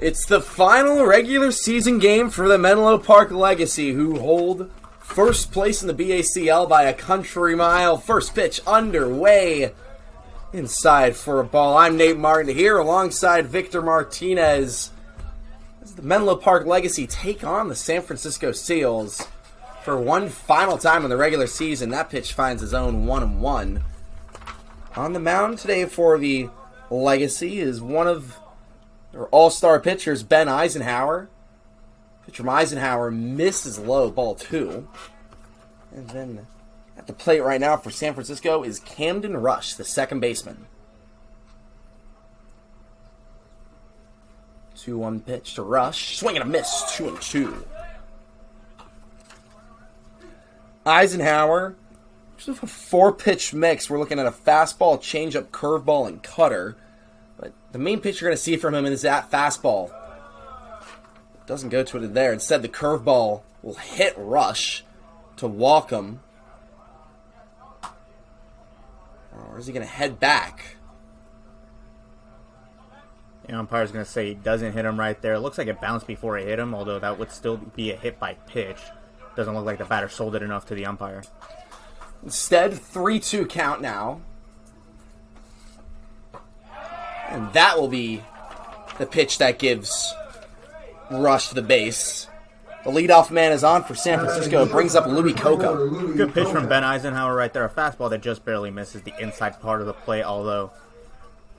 It's the final regular season game for the Menlo Park Legacy, who hold first place in the BACL by a country mile. First pitch underway. Inside for a ball. I'm Nate Martin here alongside Victor Martinez as the Menlo Park Legacy take on the San Francisco Seals for one final time in the regular season. That pitch finds his own 1-1. On the mound today for the Legacy is one of their all-star pitchers, Ben Eisenhower. Pitcher from Eisenhower misses low, ball 2. And then at the plate right now for San Francisco is Camden Rush, the second baseman. 2-1 pitch to Rush. Swing and a miss, 2-2. Eisenhower, just a 4-pitch mix. We're looking at a fastball, changeup, curveball, and cutter. But the main pitch you're going to see from him is that fastball. Doesn't go to it there. Instead, the curveball will hit Rush to walk him. Or is he going to head back? The umpire's going to say he doesn't hit him right there. It looks like it bounced before it hit him, although that would still be a hit by pitch. Doesn't look like the batter sold it enough to the umpire. Instead, 3-2 count now. And that will be the pitch that gives Rush to the base. The leadoff man is on for San Francisco. Brings up Louis Coca. Good pitch from Ben Eisenhower right there. A fastball that just barely misses the inside part of the plate, although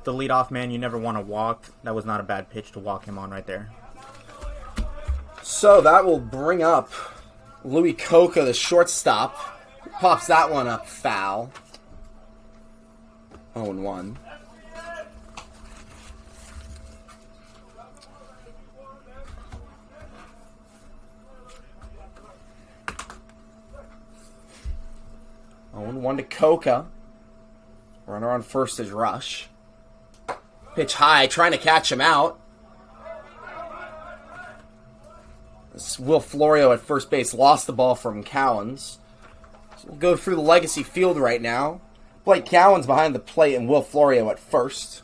the leadoff man you never want to walk. That was not a bad pitch to walk him on right there. So that will bring up Louis Coca, the shortstop. Pops that one up foul. 0-1. One to Coca. Runner on first is Rush. Pitch high, trying to catch him out. This Will Florio at first base lost the ball from Cowens. So we'll go through the Legacy field right now. Blake Cowens behind the plate and Will Florio at first.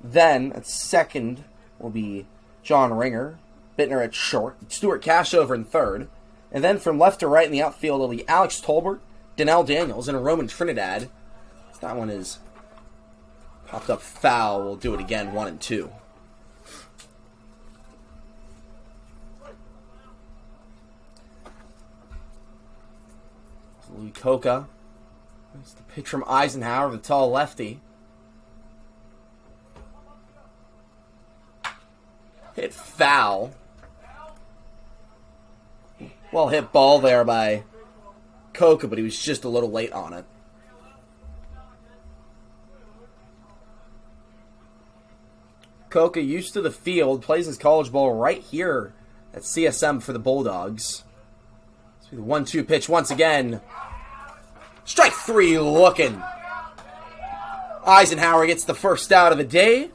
Then at second will be John Ringer. Bittner at short. Stuart Cashover in third. And then from left to right in the outfield will be Alex Tolbert, Donnell Daniels, and Roman Trinidad. That one is popped up foul. We'll do it again, 1-2. Louis Coca. That's the pitch from Eisenhower, the tall lefty. Hit foul. Well hit ball there by Coca, but he was just a little late on it. Coca, used to the field, plays his college ball right here at CSM for the Bulldogs. So the 1-2 pitch once again. Strike 3 looking. Eisenhower gets the first out of the day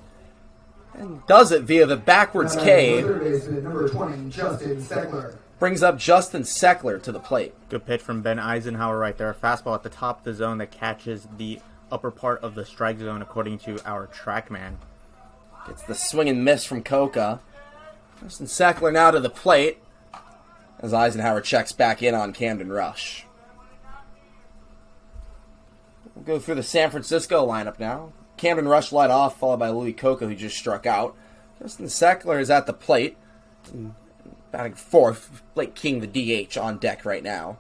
and does it via the backwards K. Number 20, Justin Seckler. Brings up Justin Seckler to the plate. Good pitch from Ben Eisenhower right there. A fastball at the top of the zone that catches the upper part of the strike zone according to our TrackMan. Gets the swing and miss from Coca. Justin Seckler now to the plate as Eisenhower checks back in on Camden Rush. We'll go through the San Francisco lineup now. Camden Rush led off, followed by Louis Coca, who just struck out. Justin Seckler is at the plate. Batting fourth, Blake King, the DH, on deck right now.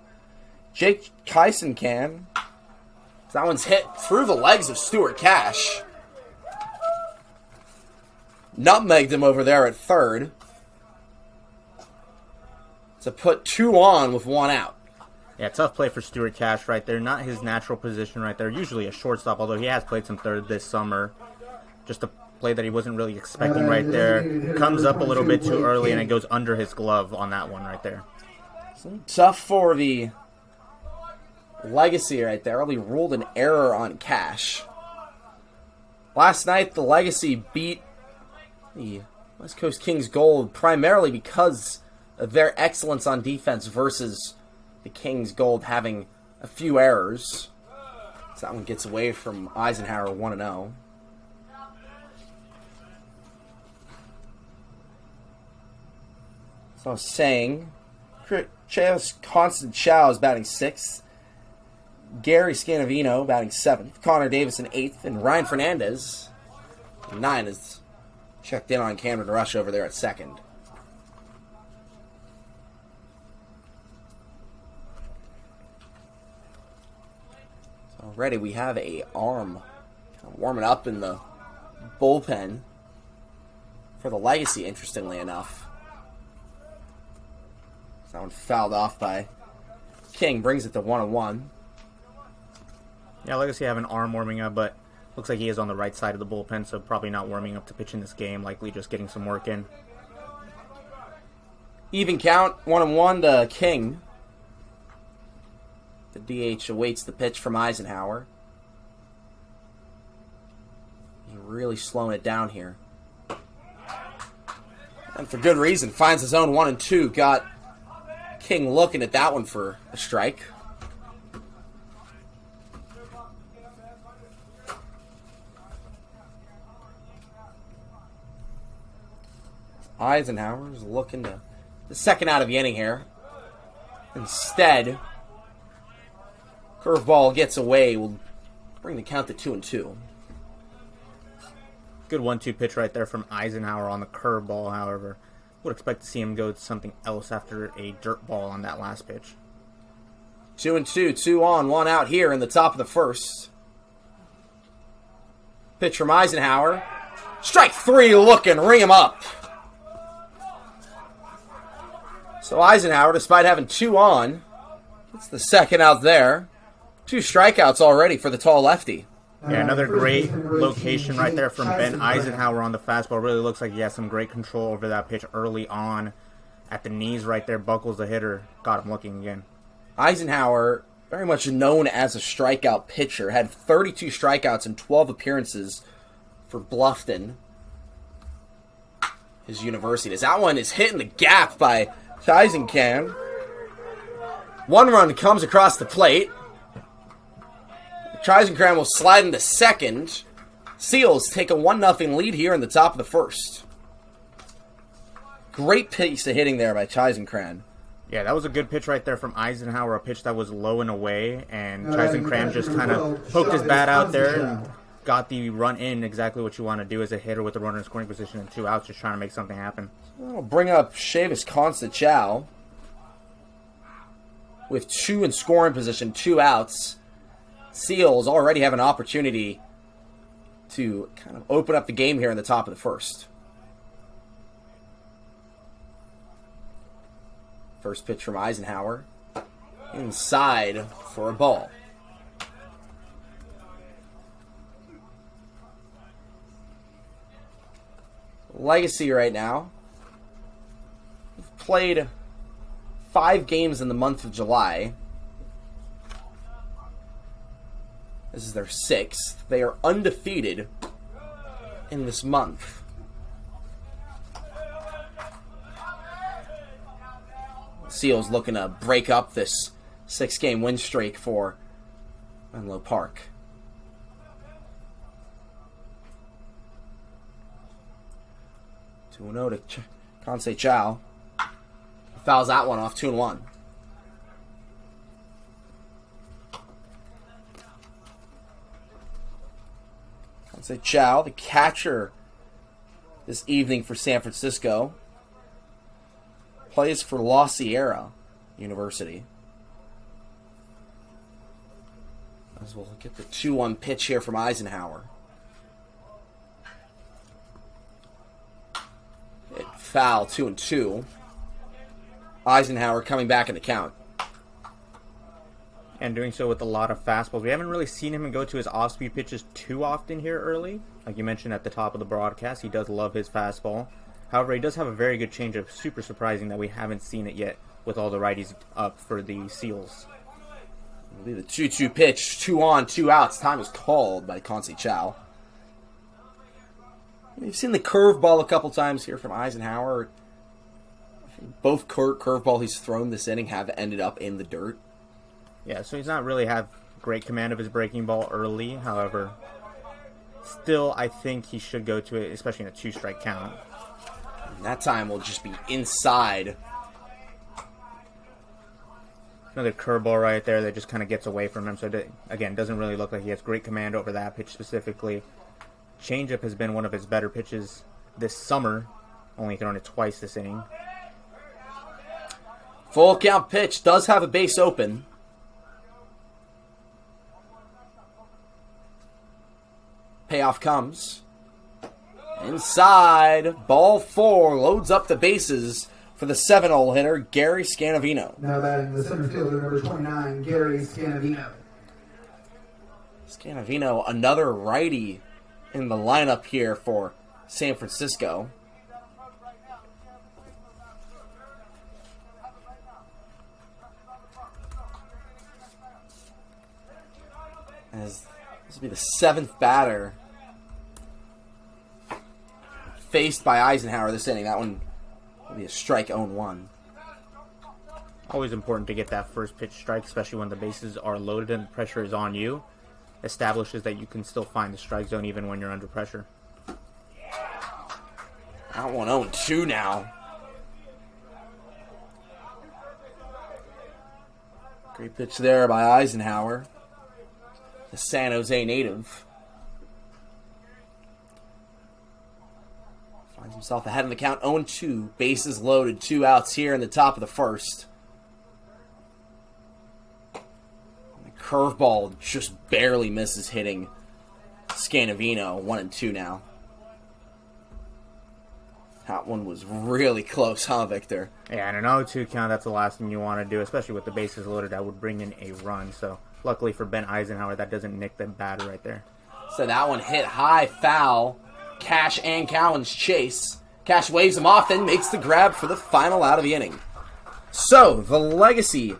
Jake Kyson can. That one's hit through the legs of Stuart Cash. Nutmegged him over there at third. To put 2 on with 1 out. Yeah, tough play for Stuart Cash right there. Not his natural position right there. Usually a shortstop, although he has played some third this summer. Just a play that he wasn't really expecting right there. Comes up a little bit too early, and it goes under his glove on that one right there. Tough for the Legacy right there. Early ruled an error on Cash. Last night, the Legacy beat the West Coast Kings Gold primarily because of their excellence on defense versus the Kings Gold having a few errors. So that one gets away from Eisenhower 1-0. So I was saying, Chaos Constant Chow is batting 6th. Gary Scanavino batting 7th. Connor Davidson 8th. And Ryan Fernandez, 9, is checked in on Cameron Rush over there at 2nd. So already we have a arm warming up in the bullpen for the Legacy, interestingly enough. That one fouled off by King, brings it to 1-1. Yeah, Legacy have an arm warming up, but looks like he is on the right side of the bullpen, so probably not warming up to pitch in this game, likely just getting some work in. Even count, 1-1 to King. The DH awaits the pitch from Eisenhower. He's really slowing it down here. And for good reason, finds his own 1-2. Got King looking at that one for a strike. Eisenhower is looking to the second out of the inning here. Instead, curveball gets away. Will bring the count to 2-2. Good 1-2 pitch right there from Eisenhower on the curveball, however. Would expect to see him go to something else after a dirt ball on that last pitch. 2-2, 2 on, 1 out here in the top of the first. Pitch from Eisenhower. Strike 3 looking, ring him up. So Eisenhower, despite having 2 on, gets the second out there. 2 strikeouts already for the tall lefty. Yeah, another great location right there from Ben Eisenhower on the fastball. Really looks like he has some great control over that pitch early on. At the knees right there, buckles the hitter. Got him looking again. Eisenhower, very much known as a strikeout pitcher, had 32 strikeouts in 12 appearances for Bluffton, his university. That one is hitting the gap by Eisenkamp. 1 run comes across the plate. Eisenkamp will slide into second. Seals take a 1-0 lead here in the top of the first. Great piece of hitting there by Eisenkamp. Yeah, that was a good pitch right there from Eisenhower, a pitch that was low and away, and Eisenkamp just kind of poked his bat out there and got the run in, exactly what you want to do as a hitter with the runner in scoring position and 2 outs, just trying to make something happen. We'll bring up Chavis Constant Chow with 2 in scoring position, 2 outs. Seals already have an opportunity to kind of open up the game here in the top of the first. First pitch from Eisenhower. Inside for a ball. Legacy right now. We've played 5 games in the month of July. This is their 6th. They are undefeated in this month. Seals looking to break up this 6-game win streak for Menlo Park. To Kansei Chow. Fouls that one off, 2-1. Kansei Chow, the catcher this evening for San Francisco, plays for La Sierra University. As we'll get the 2-1 pitch here from Eisenhower. It foul, 2-2. Eisenhower coming back in the count. And doing so with a lot of fastballs. We haven't really seen him go to his off-speed pitches too often here early. Like you mentioned at the top of the broadcast, he does love his fastball. However, he does have a very good changeup. Super surprising that we haven't seen it yet with all the righties up for the Seals. It'll be the 2-2 pitch, 2 on, 2 outs. Time is called by Kansei Chow. You've seen the curveball a couple times here from Eisenhower. Both curveball he's thrown this inning have ended up in the dirt. Yeah, so he's not really have great command of his breaking ball early. However, still, I think he should go to it, especially in a 2-strike count. And that time will just be inside Another curveball right there that just kind of gets away from him. So, again, doesn't really look like he has great command over that pitch specifically. Changeup has been one of his better pitches this summer. Only thrown it twice this inning. Full count pitch. Does have a base open. Payoff comes. Inside. Ball 4. Loads up the bases for the 7-hole hitter, Gary Scanavino. Now batting the center fielder, number 29, Gary Scanavino. Scanavino, another righty in the lineup here for San Francisco. As this will be the 7th batter faced by Eisenhower this inning. That one will be a strike 0-1. Always important to get that first pitch strike, especially when the bases are loaded and the pressure is on you. Establishes that you can still find the strike zone even when you're under pressure. That one 0-2 now. Great pitch there by Eisenhower, the San Jose native. Finds himself ahead in the count, 0-2. Bases loaded, 2 outs here in the top of the first. The curveball just barely misses hitting Scanavino, 1-2 now. That one was really close, huh, Victor? Yeah, and an 0-2 count, that's the last thing you want to do, especially with the bases loaded. That would bring in a run. So, luckily for Ben Eisenhower, that doesn't nick the batter right there. So that one hit high, foul. Cash and Cowan's chase. Cash waves him off and makes the grab for the final out of the inning. So, the Legacy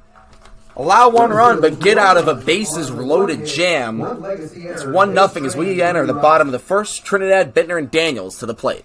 allow 1 run, but get out of a bases-loaded jam. It's 1-0 as we enter the bottom of the first. Trinidad, Bittner, and Daniels to the plate.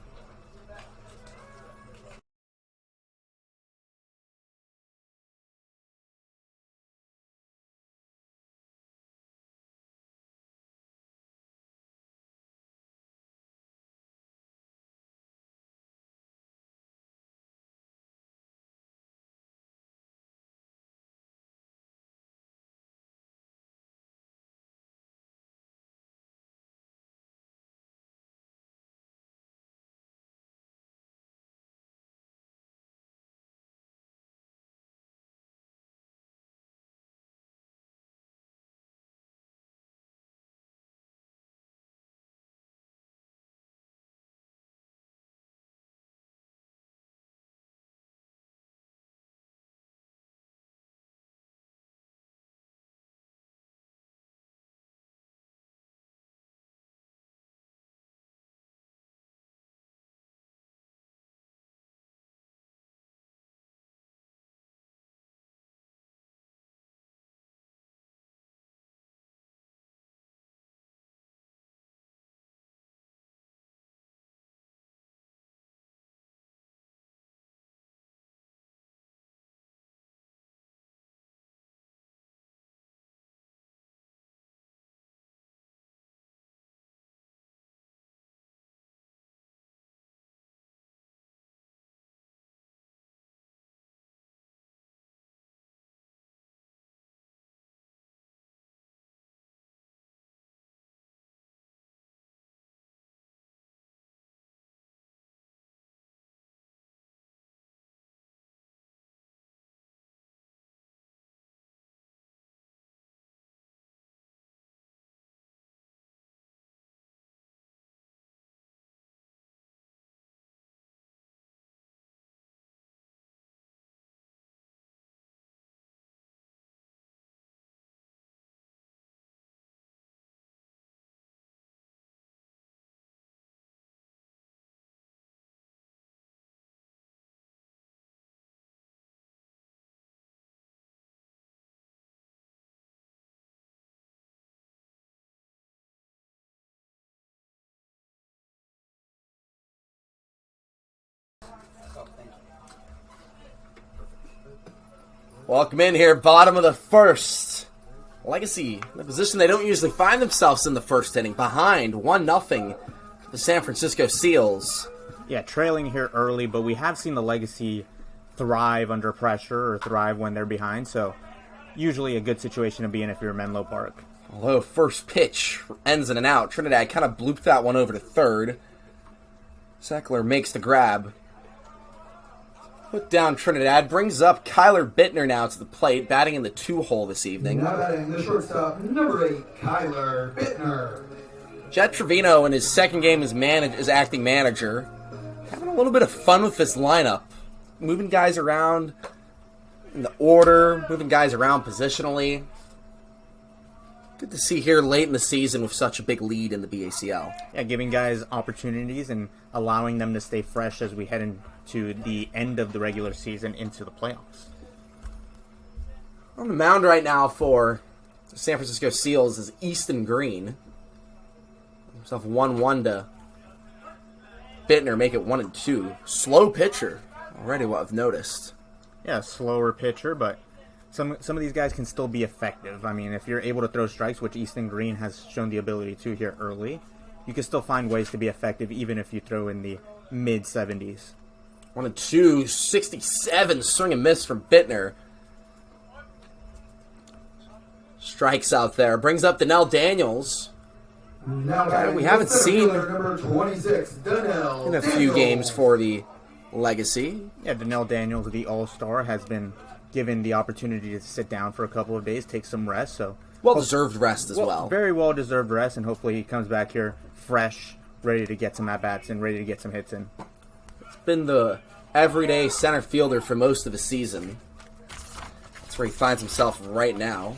Welcome in here, bottom of the first. Legacy, in a position they don't usually find themselves in the first inning, behind 1-0 the San Francisco Seals. Yeah, trailing here early, but we have seen the Legacy thrive under pressure or thrive when they're behind. So usually a good situation to be in if you're Menlo Park. Although first pitch ends in an out. Trinidad kind of blooped that one over to third. Sackler makes the grab. Put down Trinidad. Brings up Kyler Bittner now to the plate, batting in the 2-hole this evening. Now batting the shortstop, number 8, Kyler Bittner. Jet Trevino in his second game as acting manager. Having a little bit of fun with this lineup. Moving guys around in the order, moving guys around positionally. Good to see here late in the season with such a big lead in the BACL. Yeah, giving guys opportunities and allowing them to stay fresh as we head into the end of the regular season into the playoffs. On the mound right now for the San Francisco Seals is Easton Green. Himself 1-1 to Bittner, make it 1-2. Slow pitcher, already what I've noticed. Yeah, slower pitcher, but some of these guys can still be effective. I mean, if you're able to throw strikes, which Easton Green has shown the ability to here early, you can still find ways to be effective even if you throw in the mid-70s. 1-2, 67, swing and miss from Bittner. Strikes out there, brings up Donnell Daniels. Now We haven't seen number 26, Donnell in a few Daniels. games for the Legacy. Yeah, Donnell Daniels, the All-Star, has been given the opportunity to sit down for a couple of days, take some rest. So Well-deserved rest as well. Very well-deserved rest, and hopefully he comes back here fresh, ready to get some at-bats and ready to get some hits in. It's been the everyday center fielder for most of the season. That's where he finds himself right now.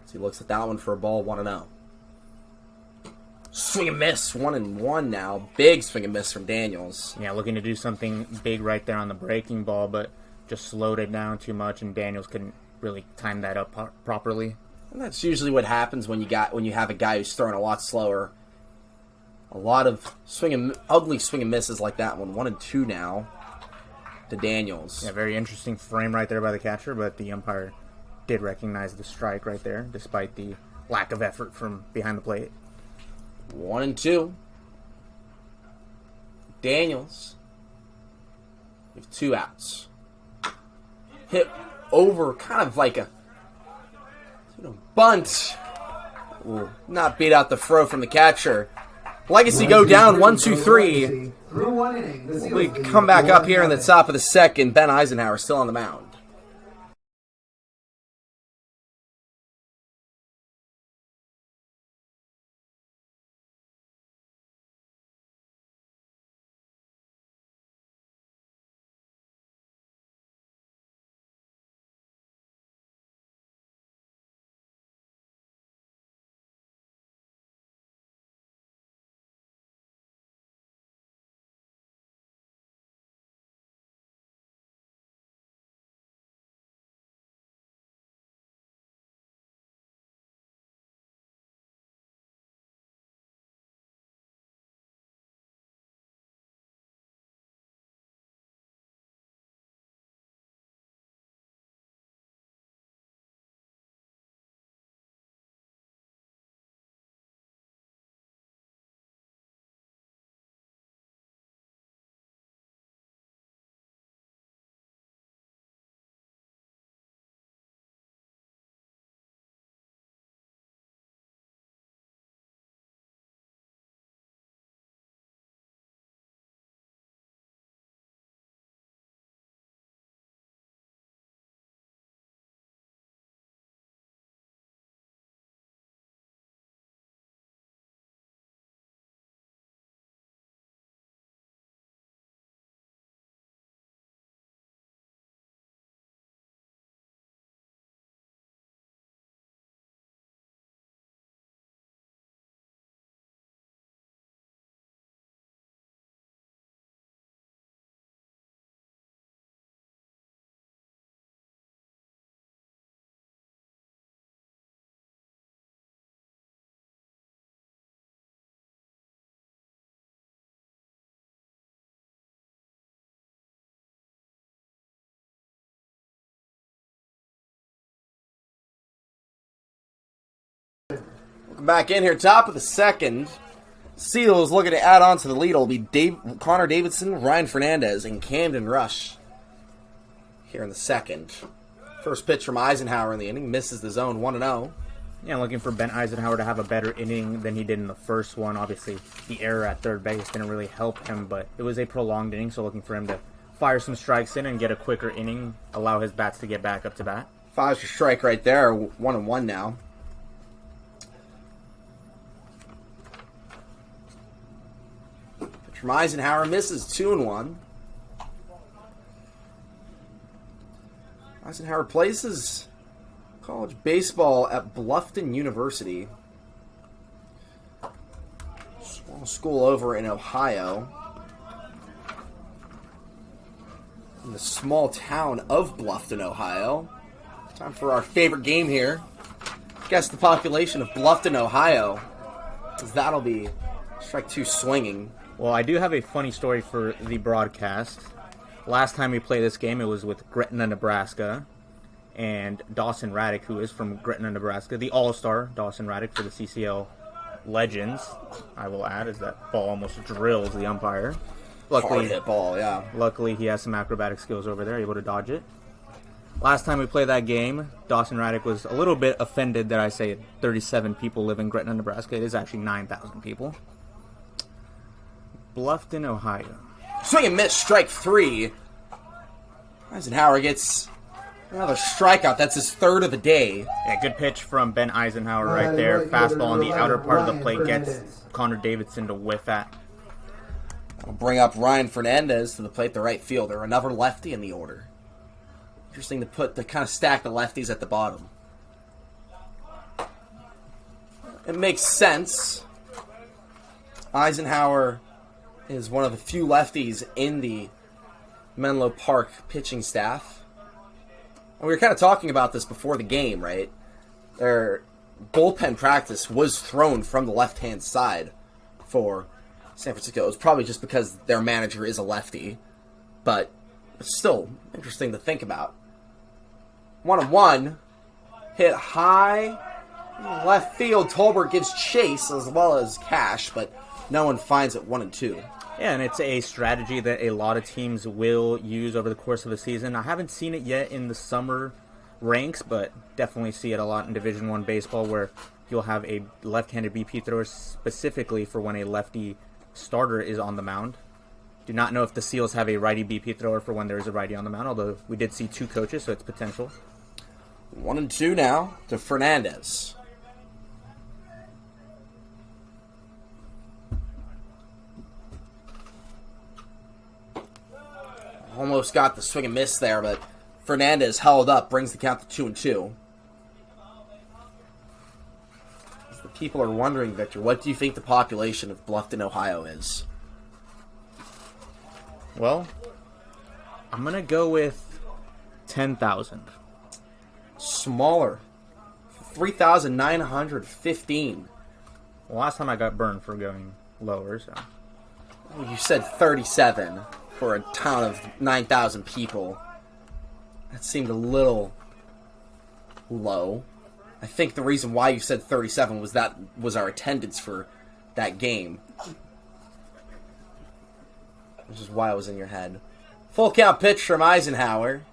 So he looks at that one for a ball, 1-0. Swing and miss, 1-1 now. Big swing and miss from Daniels. Yeah, looking to do something big right there on the breaking ball, but just slowed it down too much, and Daniels couldn't really time that up properly. And that's usually what happens when you have a guy who's throwing a lot slower. A lot of ugly swing and misses like that one. 1-2 now to Daniels. Yeah, very interesting frame right there by the catcher, but the umpire did recognize the strike right there, despite the lack of effort from behind the plate. 1-2. Daniels with 2 outs. Hit over kind of like a bunt. Will not beat out the throw from the catcher. Legacy go down 1-2-3. Through 1 inning, the Seals We lead come back up here in the 1-0. top of the second. Ben Eisenhower still on the mound. Welcome back in here, top of the second. Seals looking to add on to the lead. It'll be Connor Davidson, Ryan Fernandez, and Camden Rush here in the second. First pitch from Eisenhower in the inning. Misses the zone 1-0. Yeah, looking for Ben Eisenhower to have a better inning than he did in the first one. Obviously, the error at third base didn't really help him, but it was a prolonged inning, so looking for him to fire some strikes in and get a quicker inning, allow his bats to get back up to bat. 5's for strike right there. 1-1 now. Pitch from Eisenhower misses 2-1. Eisenhower plays his college baseball at Bluffton University. Small school over in Ohio. In the small town of Bluffton, Ohio. Time for our favorite game here. Guess the population of Bluffton, Ohio. Because that'll be strike 2 swinging. Well, I do have a funny story for the broadcast. Last time we played this game, it was with Gretna, Nebraska. And Dawson Raddick, who is from Gretna, Nebraska, the all-star Dawson Raddick for the CCL Legends, I will add, as that ball almost drills the umpire. Hard hit ball, yeah. Luckily, he has some acrobatic skills over there, able to dodge it. Last time we played that game, Dawson Raddick was a little bit offended that I say 37 people live in Gretna, Nebraska. It is actually 9,000 people. Bluffton, Ohio. Swing and miss, strike 3. Eisenhower gets another strikeout. That's his third of the day. Yeah, good pitch from Ben Eisenhower right there. Fastball on the outer part of the plate gets Connor Davidson to whiff at. We'll bring up Ryan Fernandez to the plate, the right fielder. Another lefty in the order. Interesting to kind of stack the lefties at the bottom. It makes sense. Eisenhower is one of the few lefties in the Menlo Park pitching staff. And we were kind of talking about this before the game, right? Their bullpen practice was thrown from the left-hand side for San Francisco. It was probably just because their manager is a lefty, but it's still interesting to think about. 1-1, hit high left field. Tolbert gives chase as well as Cash, but no one finds it. 1-2. Yeah, and it's a strategy that a lot of teams will use over the course of the season. I haven't seen it yet in the summer ranks, but definitely see it a lot in Division I baseball, where you'll have a left-handed BP thrower specifically for when a lefty starter is on the mound. Do not know if the Seals have a righty BP thrower for when there is a righty on the mound, although we did see 2 coaches, so it's potential. 1-2 now to Fernandez. Almost got the swing and miss there, but Fernandez held up, brings the count to 2-2. As the people are wondering, Victor, what do you think the population of Bluffton, Ohio is? Well, I'm going to go with 10,000. Smaller. 3,915. Well, last time I got burned for going lower, so. Well, you said 37 for a town of 9,000 people. That seemed a little low. I think the reason why you said 37 was our attendance for that game. Which is why it was in your head. Full count pitch from Eisenhower.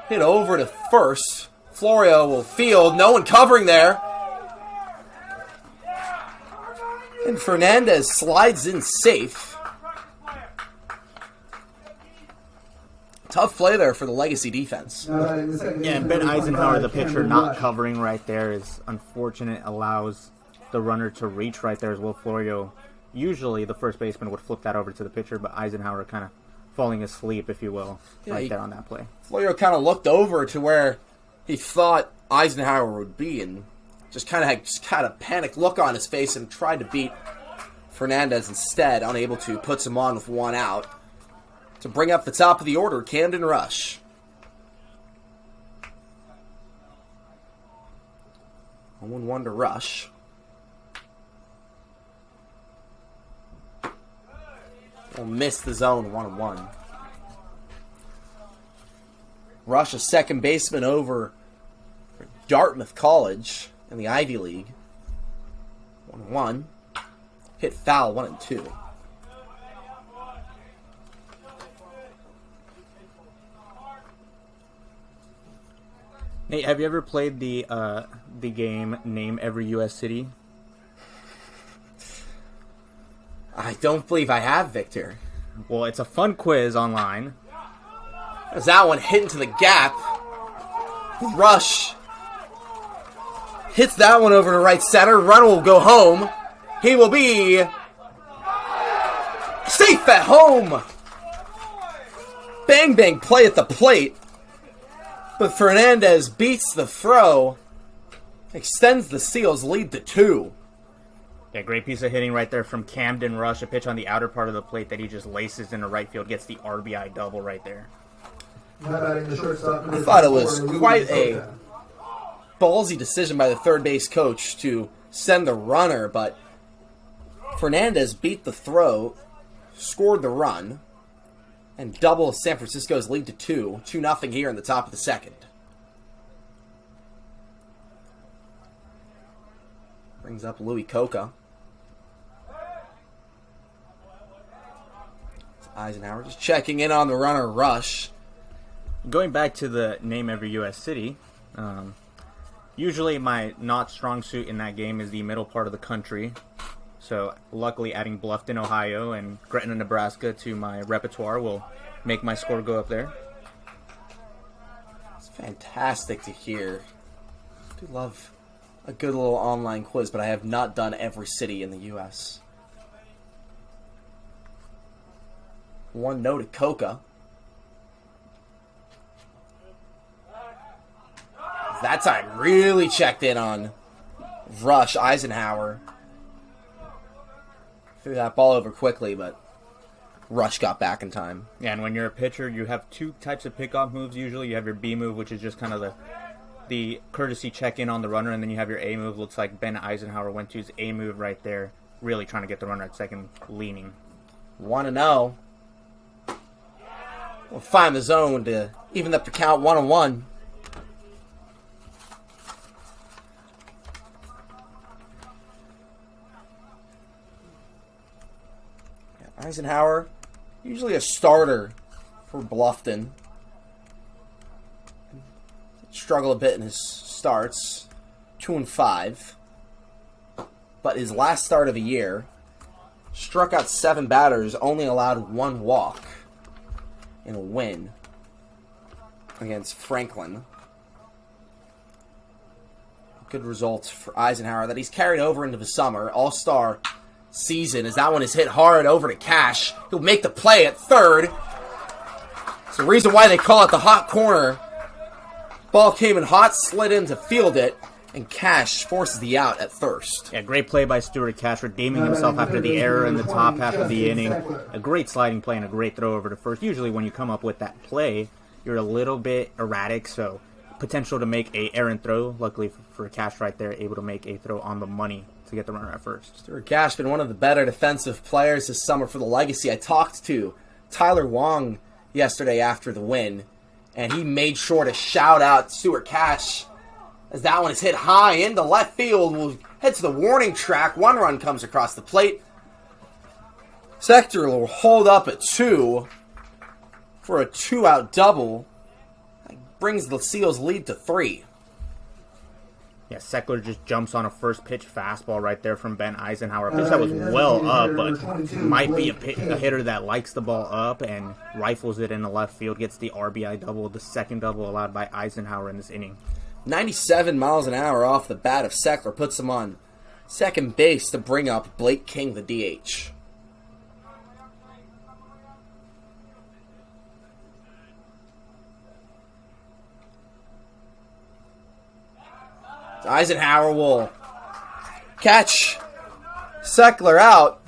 Hit over to first. Florio will field. No one covering there. And Fernandez slides in safe. Tough play there for the Legacy defense. Yeah, and Ben Eisenhower, the pitcher, not covering right there is unfortunate. Allows the runner to reach right there as well. Florio, usually the first baseman would flip that over to the pitcher, but Eisenhower kind of falling asleep, if you will, right there on that play. Florio kind of looked over to where he thought Eisenhower would be and just kind of had a panicked look on his face and tried to beat Fernandez instead, unable to, puts him on with 1 out. To bring up the top of the order, Camden Rush. 1-1 to Rush. Will miss the zone, 1-1. Rush, a second baseman over Dartmouth College in the Ivy League. 1-1. Hit foul, 1-2. Nate, have you ever played the game Name Every U.S. City? I don't believe I have, Victor. Well, it's a fun quiz online. As that one hit into the gap. Rush hits that one over to right center. Runner will go home. He will be safe at home. Bang bang play at the plate. But Fernandez beats the throw. Extends the Seals' lead to 2. Yeah, great piece of hitting right there from Camden Rush. A pitch on the outer part of the plate that he just laces into right field. Gets the RBI double right there. I thought it was quite a ballsy decision by the third base coach to send the runner, but Fernandez beat the throw, scored the run, and doubled San Francisco's lead to 2. 2-0 here in the top of the second. Brings up Louis Coca. Eisenhower just checking in on the runner Rush. Going back to the Name Every U.S. City, usually my not strong suit in that game is the middle part of the country. So luckily adding Bluffton, Ohio and Gretna, Nebraska to my repertoire will make my score go up there. It's fantastic to hear. I do love a good little online quiz, but I have not done every city in the U.S. 1-0 to Coca. That time really checked in on Rush. Eisenhower threw that ball over quickly, but Rush got back in time. Yeah, and when you're a pitcher, you have two types of pickoff moves usually. You have your B move, which is just kind of the courtesy check-in on the runner, and then you have your A move. Looks like Ben Eisenhower went to his A move right there, really trying to get the runner at second, leaning. 1-0. We'll find the zone to even up the count 1-1. Eisenhower, usually a starter for Bluffton. Struggle a bit in his starts. 2-5. But his last start of the year, struck out 7 batters, only allowed 1 walk in a win against Franklin. Good results for Eisenhower that he's carried over into the summer. All-Star season, as that one is hit hard over to Cash. He'll make the play at third. It's the reason why they call it the hot corner. Ball came in hot, slid in to field it, and Cash forces the out at first. Yeah, great play by Stuart Cash, redeeming himself after the error in the top half of the inning. A great sliding play and a great throw over to first. Usually when you come up with that play, you're a little bit erratic, so potential to make a errant throw. Luckily for Cash right there, able to make a throw on the money to get the runner at first. Stuart Cash been one of the better defensive players this summer for the Legacy. I talked to Tyler Wong yesterday after the win, and he made sure to shout out Stuart Cash as that one is hit high into left field. We'll head to the warning track. 1 run comes across the plate. Sector will hold up at 2 for a 2-out double. That brings the Seals' lead to 3. Yeah, Seckler just jumps on a first pitch fastball right there from Ben Eisenhower. A pitch that was well up, but might be a hitter that likes the ball up and rifles it into left field. Gets the RBI double, the second double allowed by Eisenhower in this inning. 97 miles an hour off the bat of Seckler puts him on second base to bring up Blake King, the DH. Eisenhower will catch Seckler out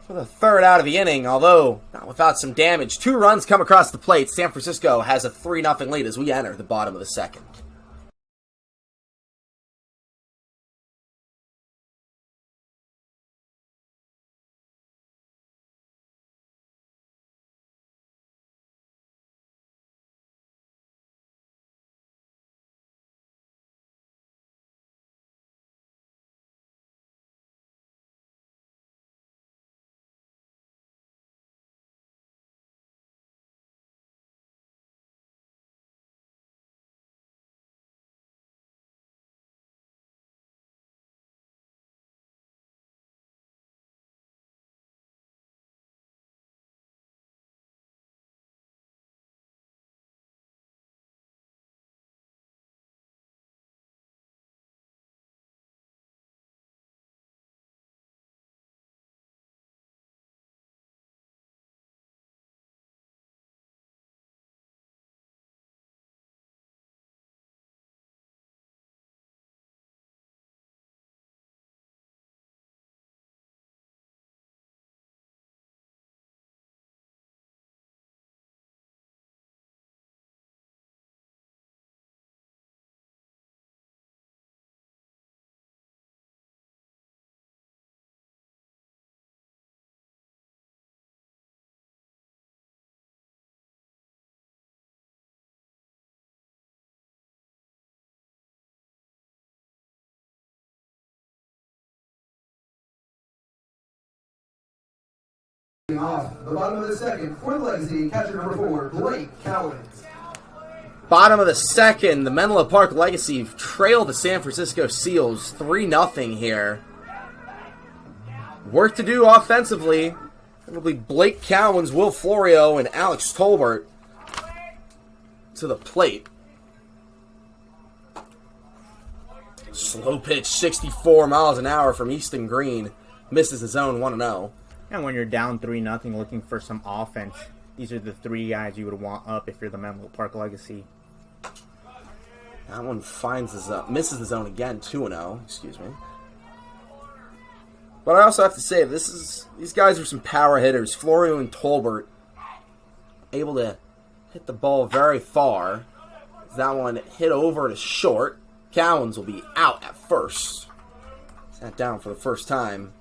for the 3rd out of the inning, although not without some damage. 2 runs come across the plate. San Francisco has a 3-0 lead as we enter the bottom of the second. Off the bottom of the second for the Legacy, catcher number 4, Blake Cowens. Bottom of the second, the Menlo Park Legacy trail the San Francisco Seals 3-0 here. Work to do offensively. It'll be Blake Cowens, Will Florio, and Alex Tolbert to the plate. Slow pitch, 64 miles an hour from Easton Green. Misses the zone 1-0. And when you're down 3-0 looking for some offense, these are the three guys you would want up if you're the Menlo Park Legacy. That one finds the zone, misses the zone again, 2-0, excuse me. But I also have to say, these guys are some power hitters. Florio and Tolbert able to hit the ball very far. That one hit over to short. Cowens will be out at first. Sat down for the first time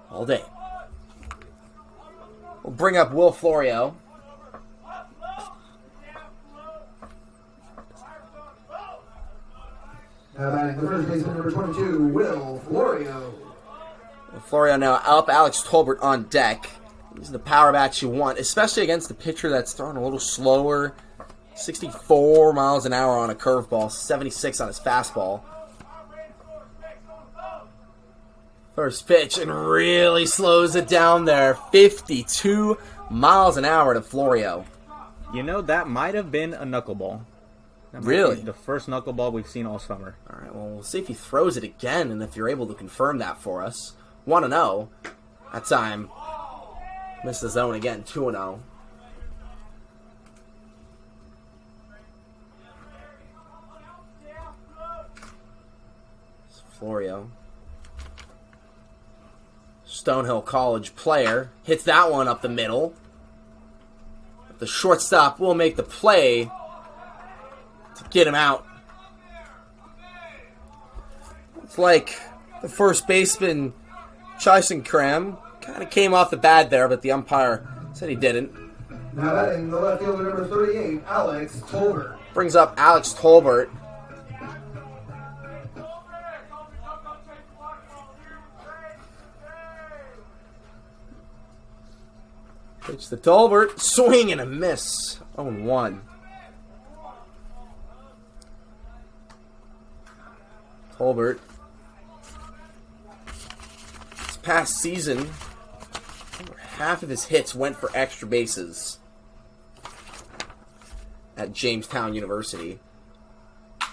all day. We'll bring up Will Florio. Now batting the first baseman, number 22, Will Florio. Florio now up. Alex Tolbert on deck. These are the power bats you want, especially against a pitcher that's throwing a little slower. 64 miles an hour on a curveball, 76 on his fastball. First pitch, and really slows it down there. 52 miles an hour to Florio. You know, that might have been a knuckleball. That might Really? be the first knuckleball we've seen all summer. All right, well, we'll see if he throws it again, and if you're able to confirm that for us. 1-0. That time, missed the zone again, 2-0. Florio. Stonehill College player. Hits that one up the middle. The shortstop will make the play to get him out. It's like the first baseman, Chysenkram, kind of came off the bat there, but the umpire said he didn't. Now batting the left fielder, number 38, Alex Tolbert. Brings up Alex Tolbert. Pitch to Tolbert. Swing and a miss. 0-1. Tolbert. This past season, over half of his hits went for extra bases at Jamestown University.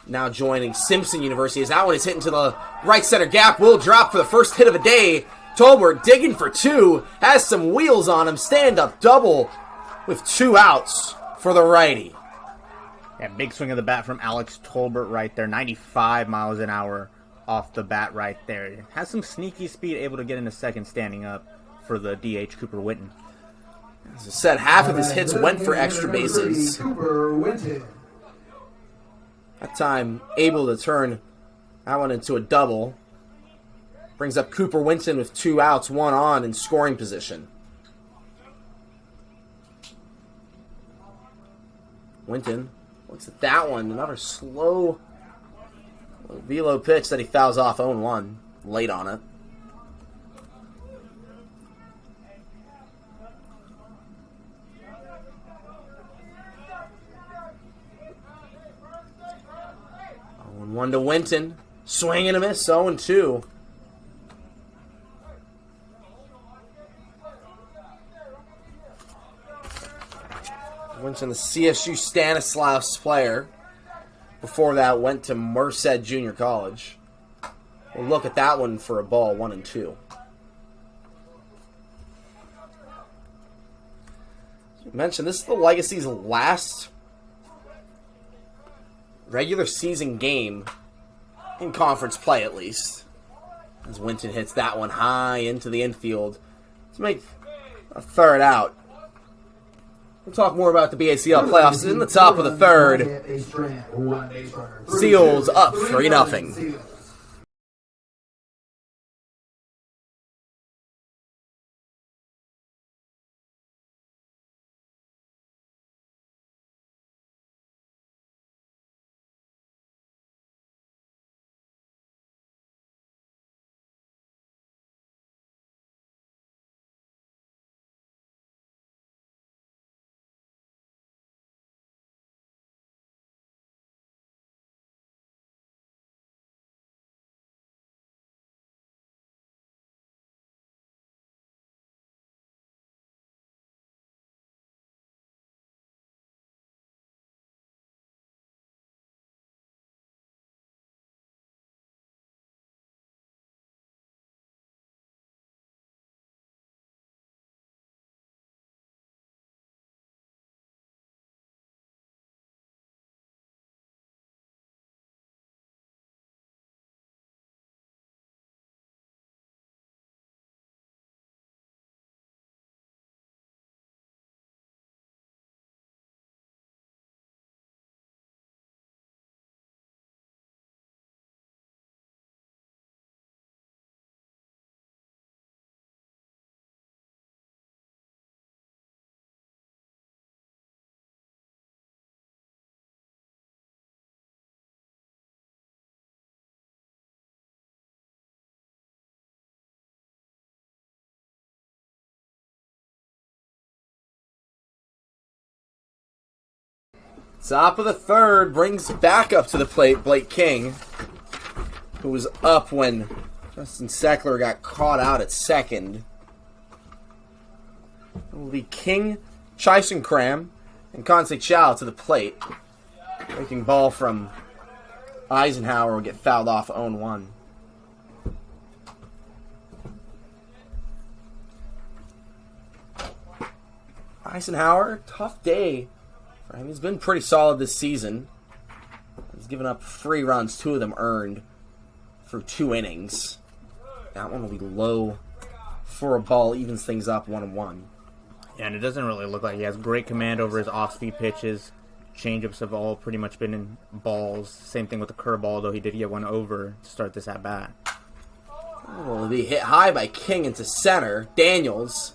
Now joining Simpson University. As that one is hitting to the right center gap. Will drop for the first hit of the day. Tolbert digging for two. Has some wheels on him. Stand-up double with 2 outs for the righty. Yeah, big swing of the bat from Alex Tolbert right there. 95 miles an hour off the bat right there. Has some sneaky speed, able to get into second standing up for the DH Cooper Witten. As I said, half of his hits went for extra bases. Cooper Winton. That time, able to turn that one into a double. Brings up Cooper Winton with 2 outs, 1 on in scoring position. Winton looks at that one. Another slow velo pitch that he fouls off 0-1. Late on it. One to Winton. Swing and a miss, 0-2. Winton, the CSU Stanislaus player. Before that, went to Merced Junior College. We'll look at that one for a ball, 1-2. As you mentioned, this is the Legacy's last regular season game in conference play, at least. As Winton hits that one high into the infield to make a third out. We'll talk more about the BACL playoffs in the top of the third. Seals up 3-0. Top of the third brings back up to the plate Blake King, who was up when Justin Seckler got caught out at second. It will be King, Chisenkram, and Kansai Chow to the plate. Breaking ball from Eisenhower will get fouled off 0-1. Eisenhower, tough day for him. He's been pretty solid this season. He's given up 3 runs, 2 of them earned through 2 innings. That one will be low for a ball, evens things up 1-1. Yeah, and it doesn't really look like he has great command over his off-speed pitches. Changeups have all pretty much been in balls. Same thing with the curveball, though he did get one over to start this at-bat. Will be hit high by King into center. Daniels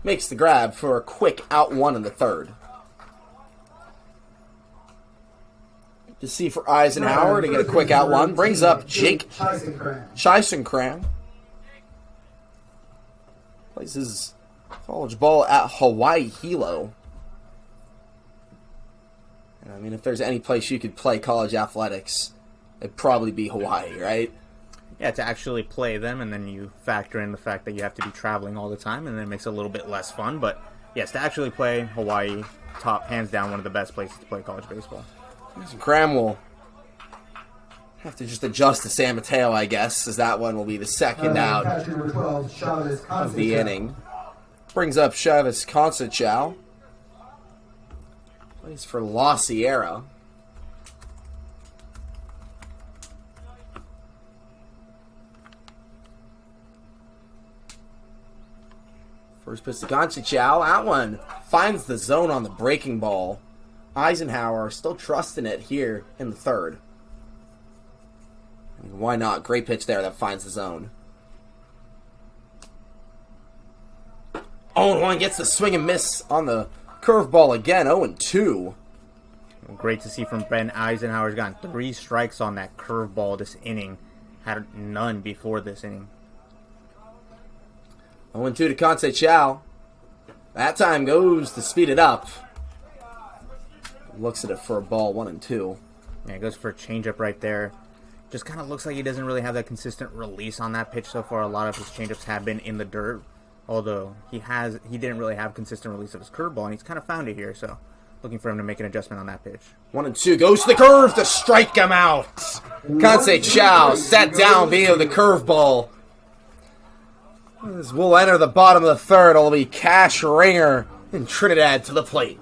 makes the grab for a quick out 1 in the third. To see for Eisenhower to get a quick out 1. Brings up Jake Chisenkram. Plays his college ball at Hawaii Hilo. And I mean, if there's any place you could play college athletics, it'd probably be Hawaii, right? Yeah, to actually play them, and then you factor in the fact that you have to be traveling all the time, and then it makes it a little bit less fun. But yes, to actually play Hawaii, top, hands down, one of the best places to play college baseball. Graham will have to just adjust to San Mateo, I guess, as that one will be the second out of the inning. Brings up Chavez Conceicao. Plays for La Sierra. First pitch to Conceicao. That one finds the zone on the breaking ball. Eisenhower still trusting it here in the third. I mean, why not? Great pitch there that finds the zone. 0-1 gets the swing and miss on the curveball again. 0-2. Great to see from Ben Eisenhower's gotten 3 strikes on that curveball this inning. Had none before this inning. 0-2 to Conceicao. That time goes to speed it up. Looks at it for a ball, 1-2. Yeah, it goes for a changeup right there. Just kind of looks like he doesn't really have that consistent release on that pitch so far. A lot of his changeups have been in the dirt. Although he didn't really have consistent release of his curveball, and he's kind of found it here. So looking for him to make an adjustment on that pitch. 1-2 goes to the curve to strike him out. Conceicao sat down via the curveball. As we'll enter the bottom of the third, it'll be Cash Ringer in Trinidad to the plate.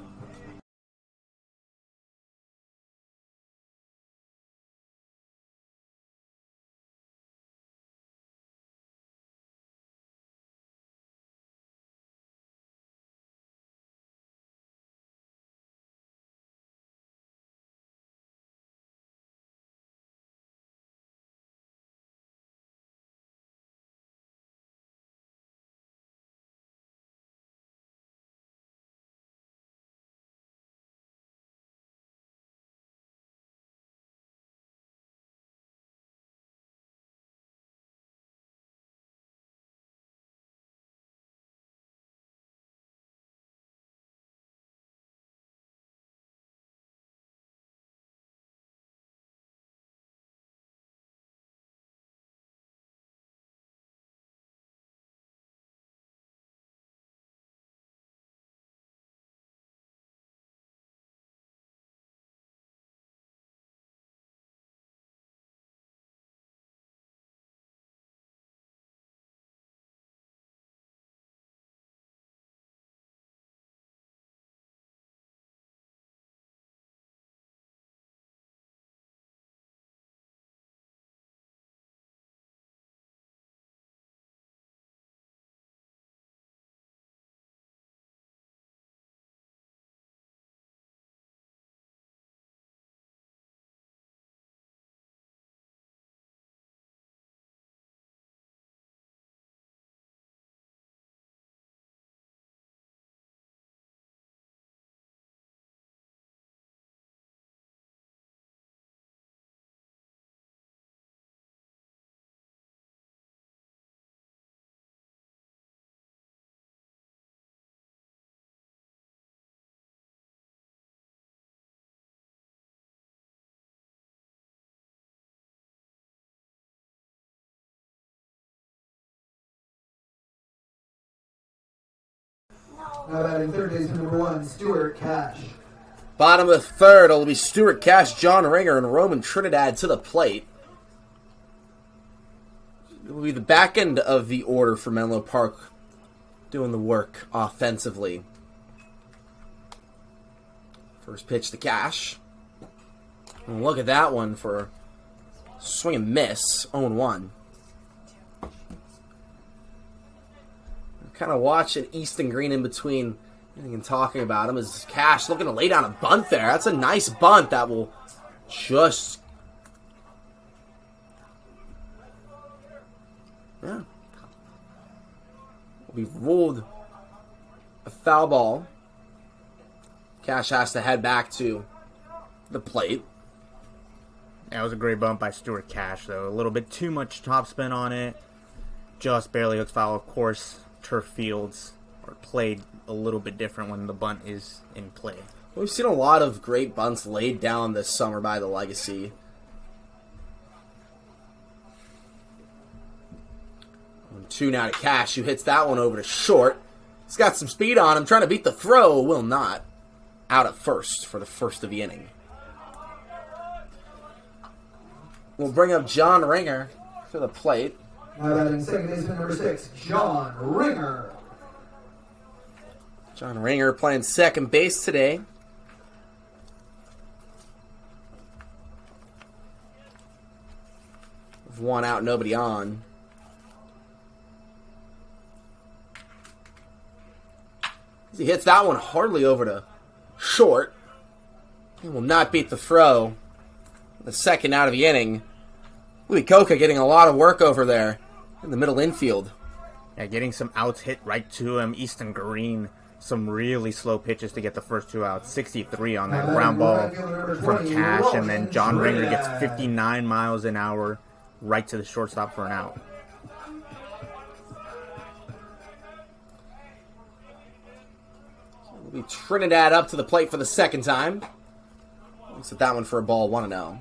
Now batting third baseman number 1, Stuart Cash. Bottom of the third, it'll be Stuart Cash, John Ringer, and Roman Trinidad to the plate. It will be the back end of the order for Menlo Park doing the work offensively. First pitch to Cash. And look at that one for swing and miss, 0-1. Kind of watching Easton Green in between and talking about him is Cash looking to lay down a bunt there. That's a nice bunt that will just... yeah. We ruled a foul ball. Cash has to head back to the plate. That was a great bump by Stuart Cash, though. A little bit too much topspin on it. Just barely hooks foul. Of course, turf fields are played a little bit different when the bunt is in play. We've seen a lot of great bunts laid down this summer by the Legacy. 1-2 now to Cash, who hits that one over to short. He's got some speed on him, trying to beat the throw. Will not. Out at first for the first of the inning. We'll bring up John Ringer to the plate. Now batting second baseman number 6, John Ringer. John Ringer playing second base today. With one out, nobody on. He hits that one hardly over to short. He will not beat the throw. The second out of the inning. Louis Coca getting a lot of work over there in the middle infield. Yeah, getting some outs hit right to him. Easton Green, some really slow pitches to get the first 2 outs. 63 on that ground ball from Cash, and then John Ringer gets 59 miles an hour right to the shortstop for an out. It'll be Trinidad up to the plate for the second time. Looks at that one for a ball, 1-0.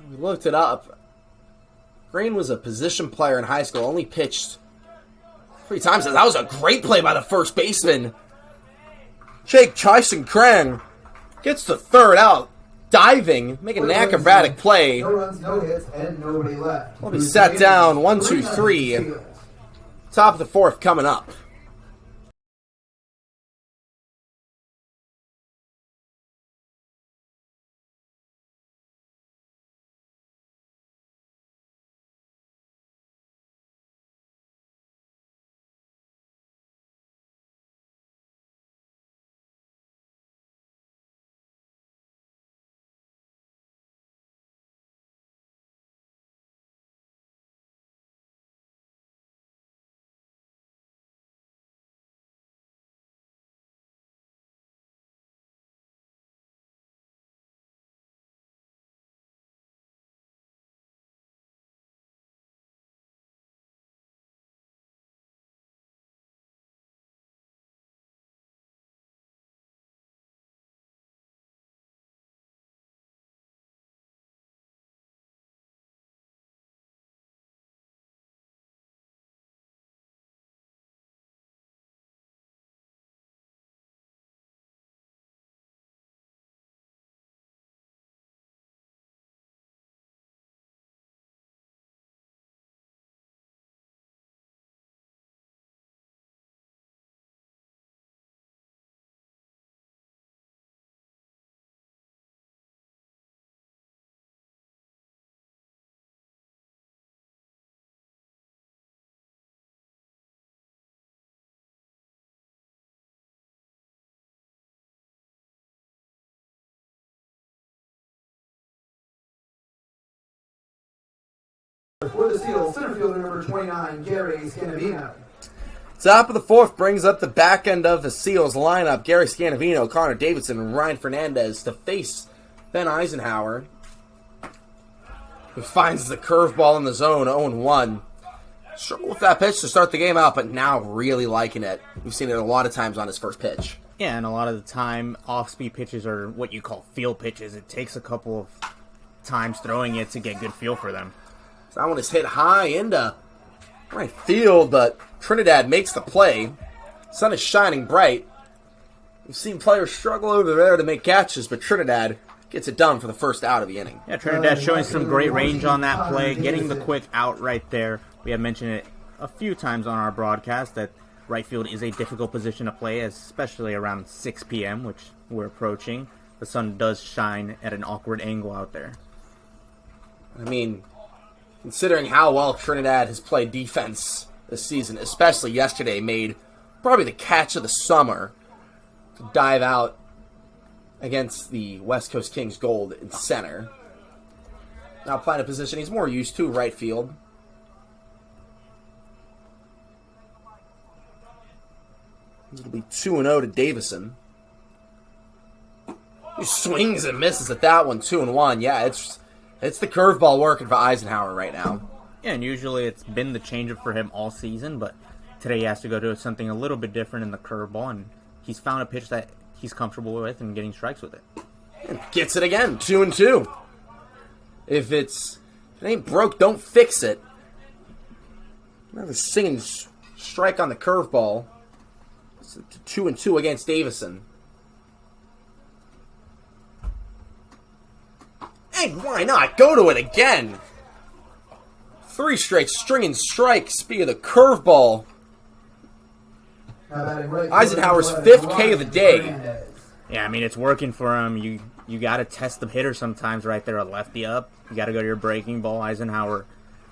We looked it up. Green was a position player in high school, only pitched 3 times. That was a great play by the first baseman. Jake Tyson-Krang gets the third out, diving, making an acrobatic play. No runs, no hits, and nobody left. We'll be set down, 1, 2, 3. Top of the fourth coming up. For the Seals, center fielder number 29, Gary Scanavino. Top of the fourth brings up the back end of the Seals lineup. Gary Scanavino, Connor Davidson, and Ryan Fernandez to face Ben Eisenhower, who finds the curveball in the zone, 0-1. Struggled with that pitch to start the game out, but now really liking it. We've seen it a lot of times on his first pitch. Yeah, and a lot of the time, off-speed pitches are what you call feel pitches. It takes a couple of times throwing it to get good feel for them. So that one is hit high into Right field, but Trinidad makes the play. Sun is shining bright. We've seen players struggle over there to make catches, but Trinidad gets it done for the first out of the inning. Yeah, Trinidad showing some great range on that play, getting the quick out right there. We have mentioned it a few times on our broadcast that right field is a difficult position to play, especially around 6 p.m., which we're approaching. The sun does shine at an awkward angle out there. I mean, considering how well Trinidad has played defense this season, especially yesterday, made probably the catch of the summer to dive out against the West Coast Kings Gold in center. Now playing a position he's more used to, right field. It'll be 2-0 to Davison. He swings and misses at that one, 2-1. Yeah, it's the curveball working for Eisenhower right now. Yeah, and usually it's been the changeup for him all season, but today he has to go to something a little bit different in the curveball, and he's found a pitch that he's comfortable with and getting strikes with it. And gets it again, 2-2. If it ain't broke, don't fix it. Another singing strike on the curveball. It's 2-2 against Davison. And why not? Go to it again. 3 straight stringing strikes via the curveball. Eisenhower's 5th K of the day. Yeah, I mean, it's working for him. You got to test the hitter sometimes right there, a lefty up. You got to go to your breaking ball. Eisenhower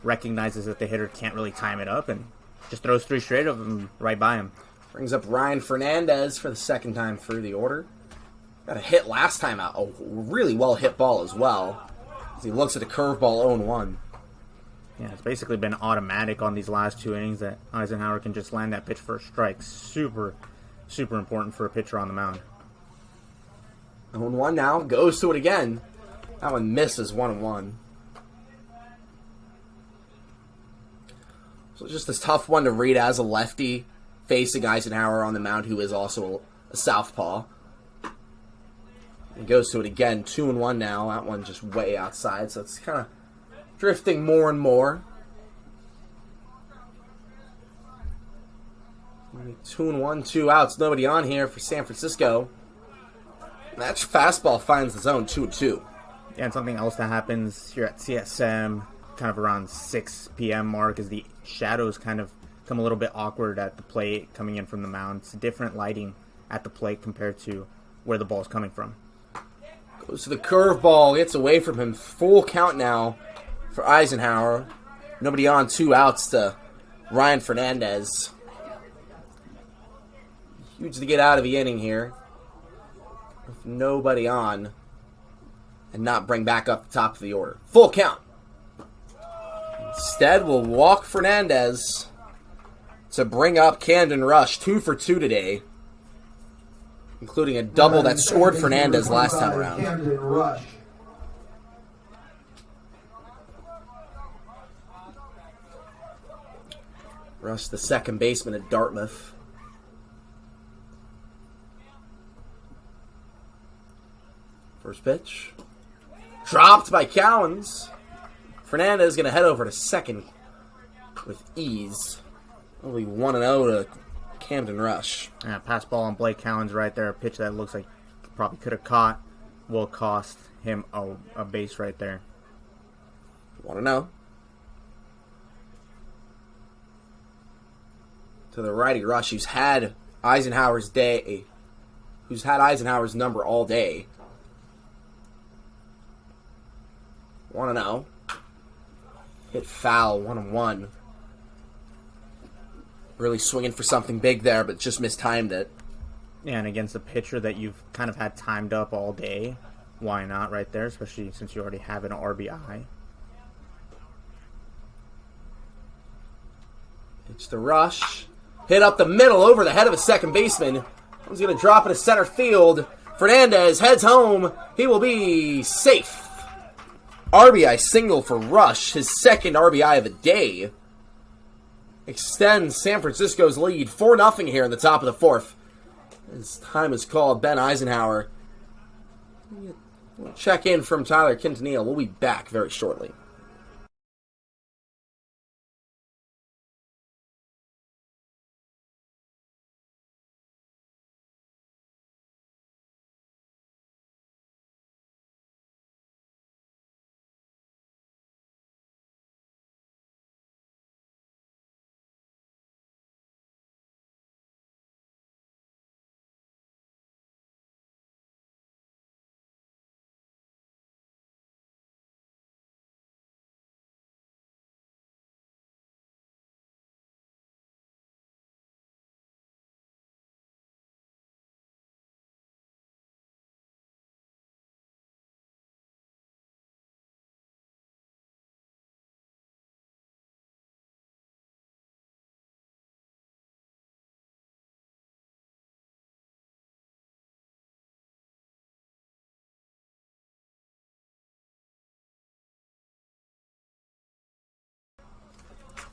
recognizes that the hitter can't really time it up and just throws 3 straight of them right by him. Brings up Ryan Fernandez for the 2nd time through the order. Got a hit last time out. A really well hit ball as well. As he looks at the curveball 0-1. Yeah, it's basically been automatic on these last 2 innings that Eisenhower can just land that pitch for a strike. Super, super important for a pitcher on the mound. 0-1 now. Goes to it again. That one misses 1-1. So it's just this tough one to read as a lefty facing Eisenhower on the mound, who is also a southpaw. He goes to it again. 2-1 now. That one just way outside, so it's kind of drifting more and more. 2-1, 2 outs. Nobody on here for San Francisco. That fastball finds the zone, 2-2. Yeah, and something else that happens here at CSM, kind of around 6 p.m. mark, is the shadows kind of come a little bit awkward at the plate coming in from the mound. It's different lighting at the plate compared to where the ball's coming from. Goes to the curveball, gets away from him. Full count now for Eisenhower. Nobody on, 2 outs to Ryan Fernandez. Huge to get out of the inning here. With nobody on. And not bring back up the top of the order. Full count. Instead, we'll walk Fernandez to bring up Camden Rush. 2 for 2 today. Including a double that scored Fernandez last time around. Camden Rush. Rush, the second baseman at Dartmouth. First pitch. Dropped by Cowens. Fernandez going to head over to second with ease. Only 1-0 to Camden Rush. Yeah, pass ball on Blake Cowens right there. A pitch that looks like probably could have caught. Will cost him a base right there. 1-0. To the righty Rush, who's had Eisenhower's number all day. 1-0. Hit foul, 1-1. Really swinging for something big there, but just mistimed it. Yeah, and against a pitcher that you've kind of had timed up all day, why not right there, especially since you already have an RBI. It's the Rush. Hit up the middle over the head of a second baseman. He's going to drop it to center field. Fernandez heads home. He will be safe. RBI single for Rush, his 2nd RBI of the day. Extends San Francisco's lead 4-0 here in the top of the 4th. As time is called, Ben Eisenhower. We'll check in from Tyler Quintanilla. We'll be back very shortly.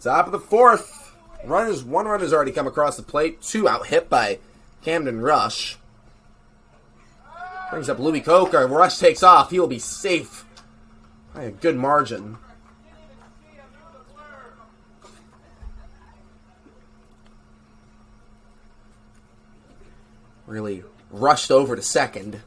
Top of the fourth. One runner's already come across the plate. 2 out hit by Camden Rush. Brings up Louis Coker. Rush takes off. He will be safe by a good margin. Really rushed over to second.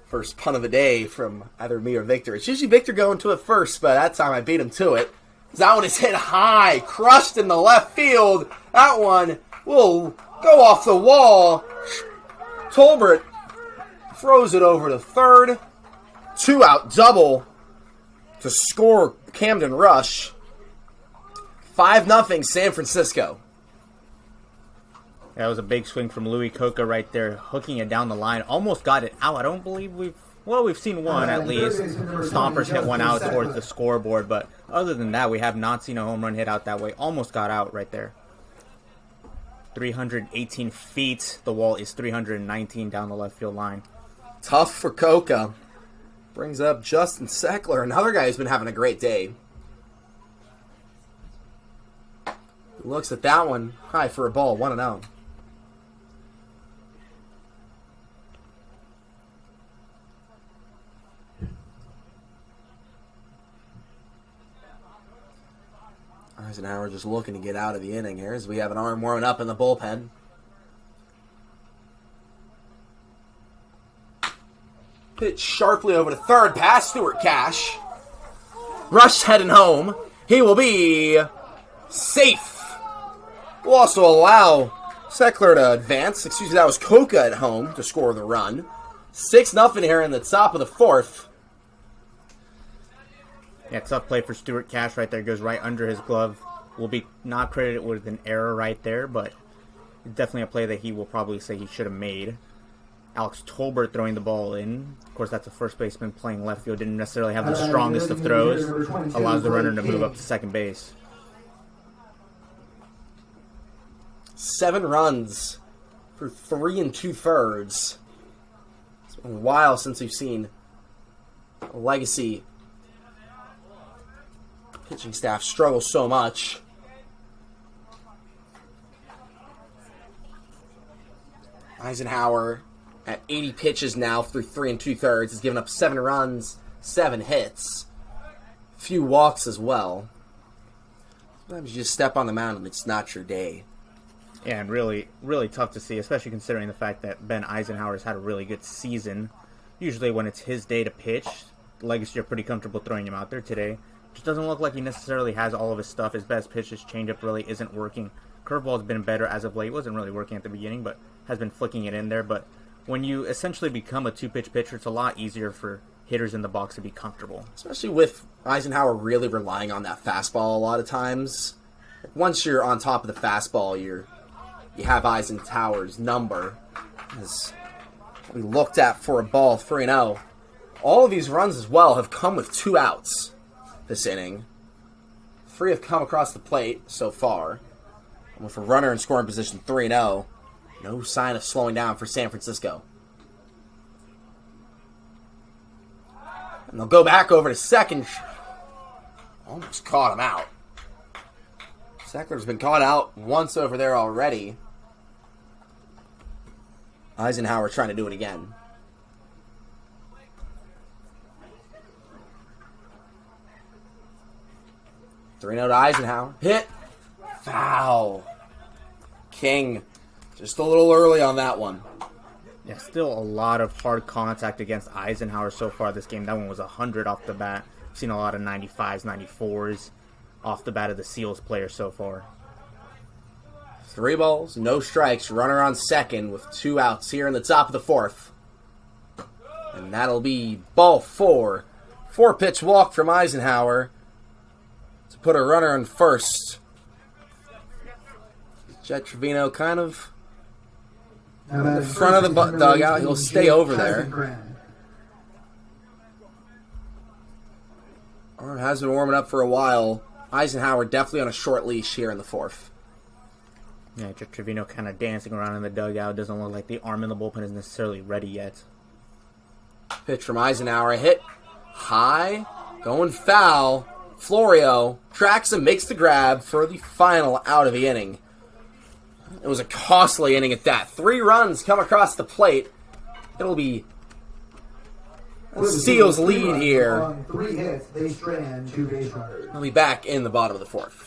First punt of the day from either me or Victor. It's usually Victor going to it first, but that time I beat him to it. That one is hit high, crushed in the left field. That one will go off the wall. Tolbert throws it over to third. 2 out double to score Camden Rush. 5-0 San Francisco. That was a big swing from Louis Coca right there, hooking it down the line. Almost got it out. I don't believe we've seen one at least. Stompers hit one out towards the scoreboard, but other than that, we have not seen a home run hit out that way. Almost got out right there. 318 feet. The wall is 319 down the left field line. Tough for Coca. Brings up Justin Seckler, another guy who's been having a great day. Looks at that one. High for a ball. 1-0. Eisenhower just looking to get out of the inning here as we have an arm warming up in the bullpen. Pitch sharply over to third, past Stuart Cash. Rush heading home. He will be safe. We'll also allow Seckler to advance. Excuse me, that was Coca at home to score the run. 6-0 here in the top of the fourth. Yeah, tough play for Stuart Cash right there. Goes right under his glove. Will be not credited with an error right there, but definitely a play that he will probably say he should have made. Alex Tolbert throwing the ball in. Of course, that's a first baseman playing left field. Didn't necessarily have the strongest of throws. Allows the runner to move up to second base. 7 runs for 3 2/3. It's been a while since we've seen a legacy pitching staff struggle so much. Eisenhower at 80 pitches now through 3 2/3 has given up 7 runs, 7 hits, few walks as well. Sometimes you just step on the mound and it's not your day. Yeah, and really, really tough to see, especially considering the fact that Ben Eisenhower's had a really good season. Usually when it's his day to pitch, the Legacy are pretty comfortable throwing him out there today. Just doesn't look like he necessarily has all of his stuff. His best pitch, his changeup really isn't working. Curveball's been better as of late. Wasn't really working at the beginning, but has been flicking it in there. But when you essentially become a 2-pitch pitcher, it's a lot easier for hitters in the box to be comfortable. Especially with Eisenhower really relying on that fastball a lot of times. Once you're on top of the fastball, you have Eisenhower's number. As we looked at for a ball, 3-0. All of these runs as well have come with 2 outs this inning. 3 have come across the plate so far. And with a runner in scoring position, 3-0. No sign of slowing down for San Francisco. And they'll go back over to second. Almost caught him out. Seckler's been caught out once over there already. Eisenhower trying to do it again. Three-0 to Eisenhower. Hit. Foul. King. Just a little early on that one. Yeah, still a lot of hard contact against Eisenhower so far this game. That one was 100 off the bat. I've seen a lot of 95s, 94s off the bat of the Seals players so far. 3 balls, no strikes. Runner on second with 2 outs here in the top of the fourth. And that'll be ball 4. 4-pitch walk from Eisenhower to put a runner on first. Jet Trevino kind of in the front of the dugout. He'll stay over there. Arm has been warming up for a while. Eisenhower definitely on a short leash here in the fourth. Yeah, Jet Trevino kind of dancing around in the dugout. Doesn't look like the arm in the bullpen is necessarily ready yet. Pitch from Eisenhower. Hit high. Going foul. Florio tracks him, makes the grab for the final out of the inning. It was a costly inning at that. 3 runs come across the plate. It'll be Seals' lead here. On 3 hits, they strand 2 base runners. He'll be back in the bottom of the 4th.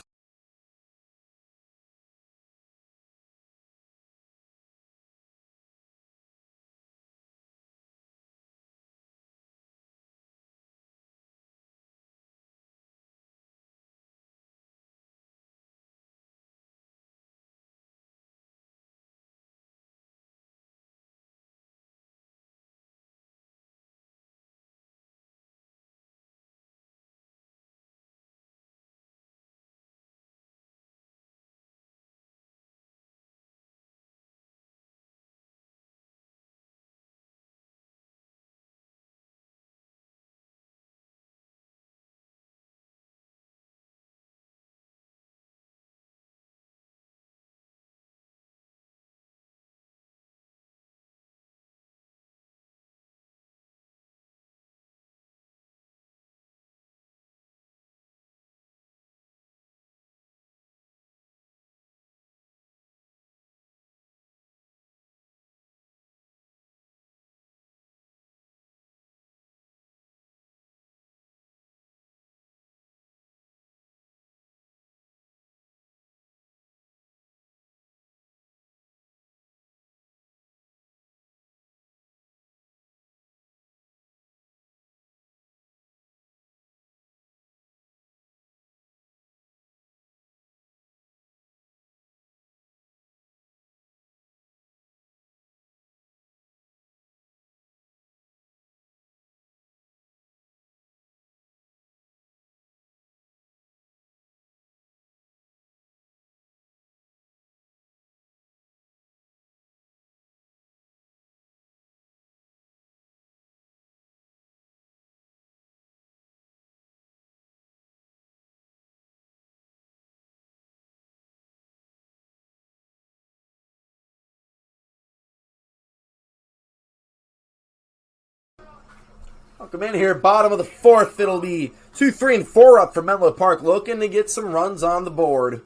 Welcome in here, bottom of the 4th. It'll be 2, 3, and 4 up for Menlo Park, looking to get some runs on the board.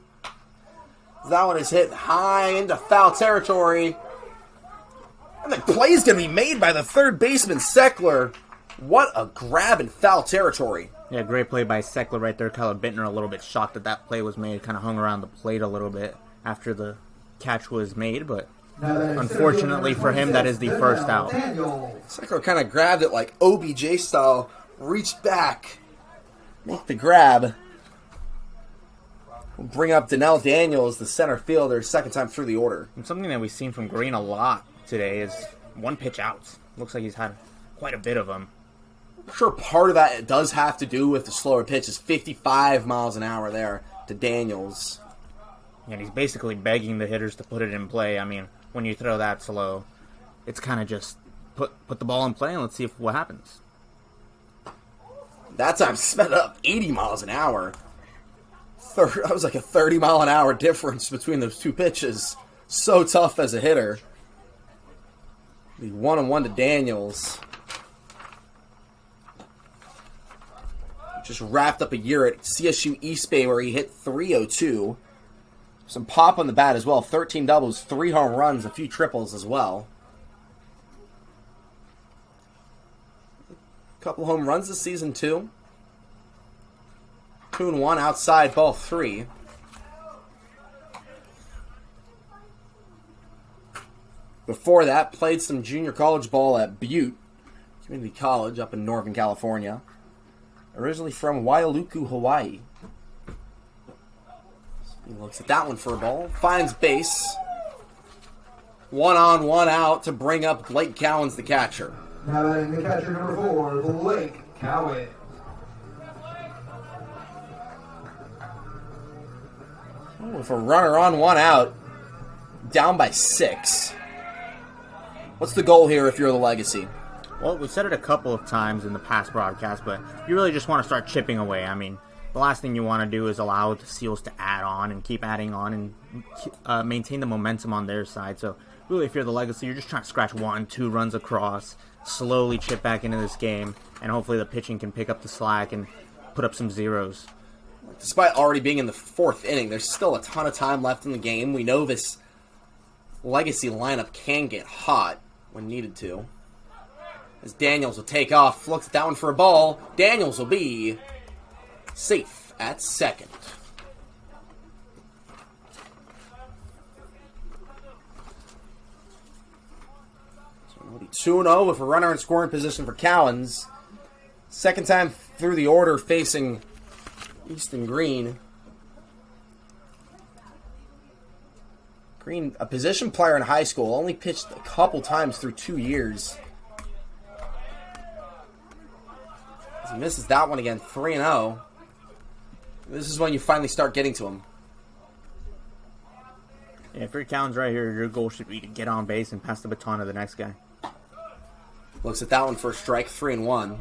That one is hit high into foul territory. And the play's going to be made by the third baseman, Seckler. What a grab in foul territory. Yeah, great play by Seckler right there. Kyle Bittner a little bit shocked that that play was made. Kind of hung around the plate a little bit after the catch was made, but unfortunately for him, that is the first out. Seckler kind of grabbed it like OBJ style, reached back, make the grab. We'll bring up Danielle Daniels, the center fielder, second time through the order. And something that we've seen from Green a lot today is 1-pitch outs. Looks like he's had quite a bit of them. I'm sure part of that it does have to do with the slower pitches. 55 miles an hour there to Daniels. And he's basically begging the hitters to put it in play. I mean, when you throw that slow, it's kind of just put the ball in play and let's see what happens. That time sped up 80 miles an hour. That was like a 30 mile an hour difference between those 2 pitches. So tough as a hitter. The 1-1 to Daniels. Just wrapped up a year at CSU East Bay where he hit .302. Some pop on the bat as well. 13 doubles, 3 home runs, a few triples as well. A couple home runs this season too. 2-1 outside ball 3. Before that, played some junior college ball at Butte Community College up in Northern California. Originally from Wailuku, Hawaii. He looks at that one for a ball. Finds base. 1 on, 1 out to bring up Blake Cowens, the catcher. Now batting the catcher number 4, Blake Cowens. With a runner on, 1 out. Down by 6. What's the goal here if you're the Legacy? Well, we've said it a couple of times in the past broadcast, but you really just want to start chipping away. I mean, the last thing you want to do is allow the Seals to add on and keep adding on and maintain the momentum on their side. So really, if you're the Legacy, you're just trying to scratch 1, 2 runs across, slowly chip back into this game, and hopefully the pitching can pick up the slack and put up some zeros. Despite already being in the 4th inning, there's still a ton of time left in the game. We know this Legacy lineup can get hot when needed to. As Daniels will take off, looks at that one for a ball. Daniels will be safe at second. So it'll be 2-0 with a runner in scoring position for Cowens. Second time through the order facing Easton Green. Green, a position player in high school, only pitched a couple times through 2 years. As he misses that one again, 3-0. This is when you finally start getting to him. Yeah, if you're Cowens right here, your goal should be to get on base and pass the baton to the next guy. Looks at that one for a strike, 3-1.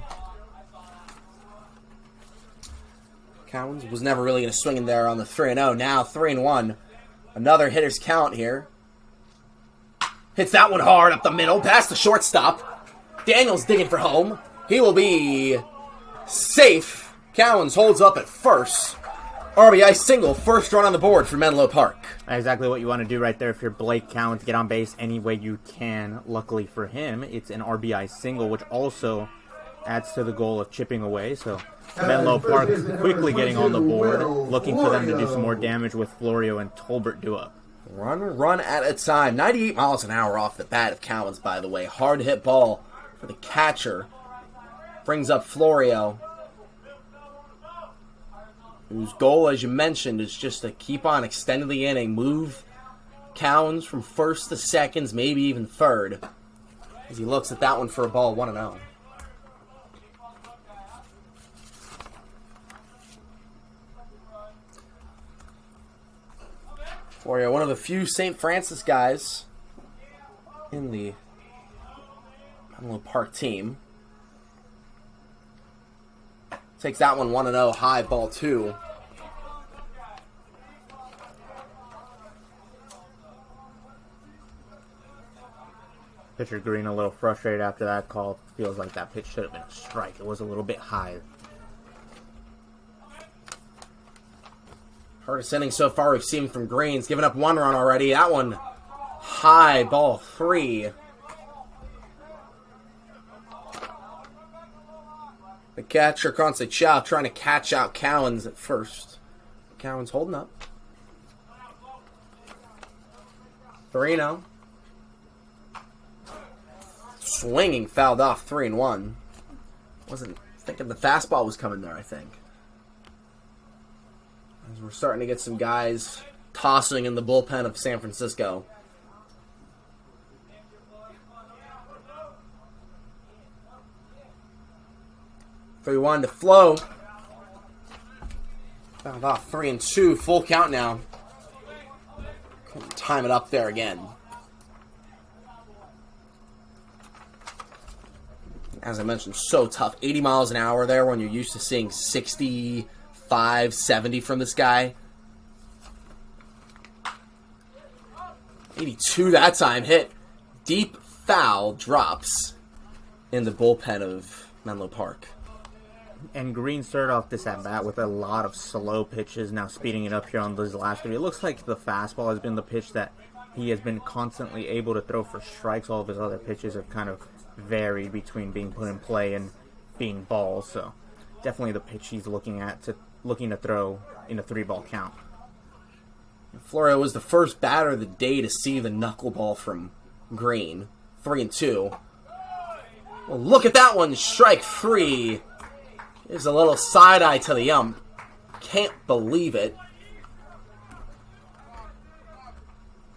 Cowens was never really going to swing in there on the 3-0. Now 3-1. Another hitter's count here. Hits that one hard up the middle, past the shortstop. Daniels digging for home. He will be safe. Cowens holds up at first. RBI single, first run on the board for Menlo Park. That's exactly what you want to do right there if you're Blake Cowens. Get on base any way you can. Luckily for him, it's an RBI single, which also adds to the goal of chipping away. So Menlo Park quickly getting on the board, looking for them to do some more damage with Florio and Tolbert due up. Run at a time. 98 miles an hour off the bat of Cowens, by the way. Hard hit ball for the catcher. Brings up Florio, whose goal, as you mentioned, is just to keep on extending the inning, move Cowens from first to seconds, maybe even third, as he looks at that one for a ball, 1-0. Florio, one of the few St. Francis guys in the Menlo Park team. Takes that one 1-0, high, ball 2. Pitcher Green a little frustrated after that call. Feels like that pitch should have been a strike. It was a little bit high. Hardest inning so far we've seen from Green's. Given up 1 run already. That one high, ball 3. The catcher, Conce Chow, trying to catch out Cowens at first. Cowens holding up. 3-0. Swinging, fouled off, 3-1. Wasn't thinking the fastball was coming there, I think. As we're starting to get some guys tossing in the bullpen of San Francisco. 3-1 to Flo. Fouled off, 3-2. Full count now. Couldn't time it up there again. As I mentioned, so tough. 80 miles an hour there when you're used to seeing 65, 70 from this guy. 82 that time. Hit. Deep foul drops in the bullpen of Menlo Park. And Green started off this at-bat with a lot of slow pitches, now speeding it up here on those last 3. It looks like the fastball has been the pitch that he has been constantly able to throw for strikes. All of his other pitches have kind of varied between being put in play and being balls. So definitely the pitch he's looking to throw in a 3-ball count. Florio was the first batter of the day to see the knuckleball from Green. 3-2. Well, look at that one. Strike 3. There's a little side eye to the ump. Can't believe it.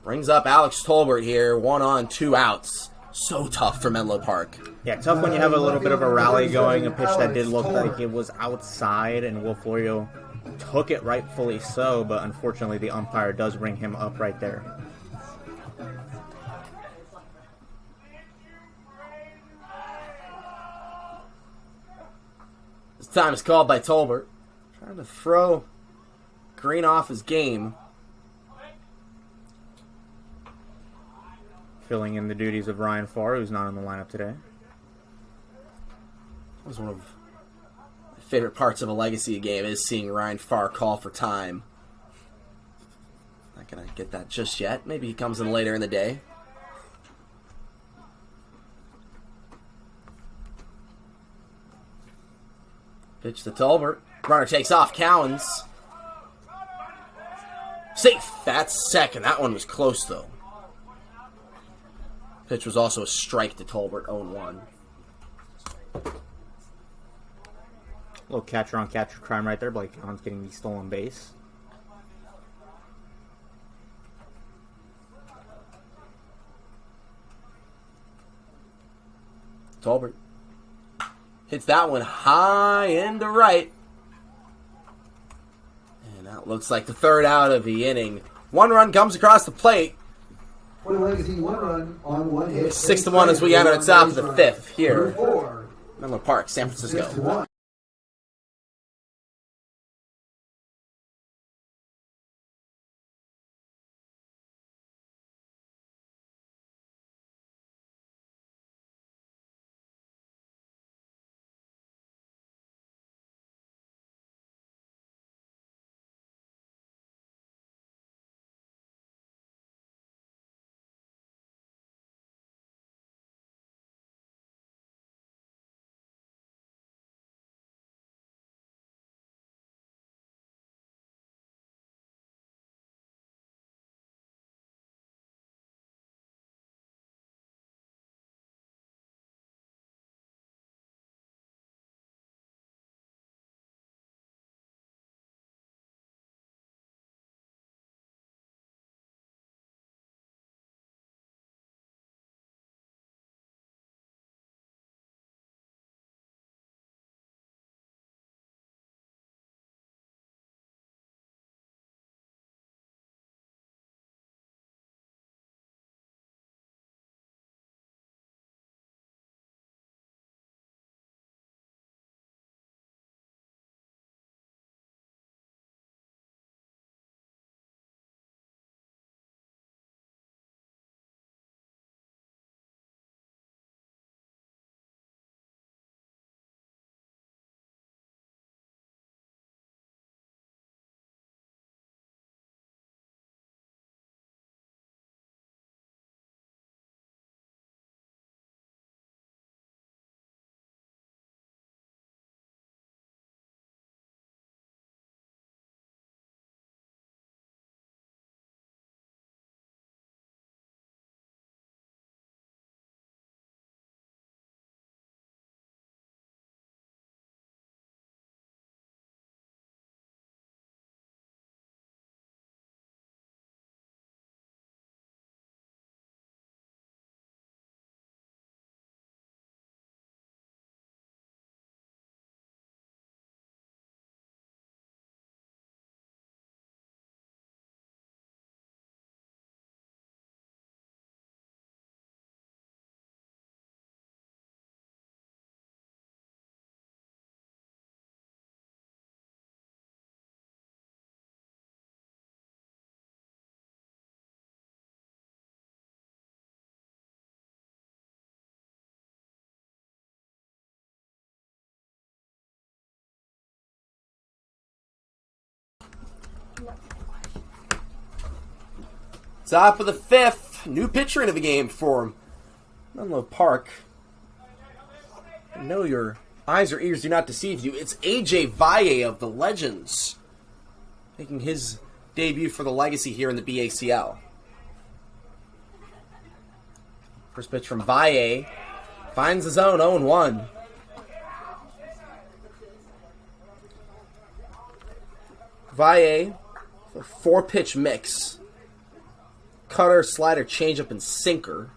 Brings up Alex Tolbert here. 1 on, 2 outs. So tough for Menlo Park. Yeah, tough when you have a little bit of a rally going. A pitch that did look like it was outside, and Will Florio took it rightfully so, but unfortunately the umpire does ring him up right there. This time is called by Tolbert. Trying to throw Green off his game. filling in the duties of Ryan Farr, who's not in the lineup today. That was one of my favorite parts of a Legacy game, is seeing Ryan Farr call for time. Not going to get that just yet. Maybe he comes in later in the day. Pitch to Tolbert. Runner takes off. Cowens. Safe. That's second. That one was close, though. Pitch was also a strike to Tolbert. 0-1. Little catcher-on-catcher crime right there. Blake Cowens getting the stolen base. Tolbert hits that one high into right. And that looks like the third out of the inning. One run comes across the plate. For the Legacy, 1 run on 1 hit. 6-1 as we enter the top of the fifth here. 4. Menlo Park, San Francisco. 6-1. Top of the fifth. New pitcher into the game for Menlo Park. I know your eyes or ears do not deceive you. It's AJ Valle of the Legends making his debut for the Legacy here in the BACL. First pitch from Valle. Finds the zone, 0-1. Valle, a 4-pitch mix. Cutter, slider, changeup, and sinker.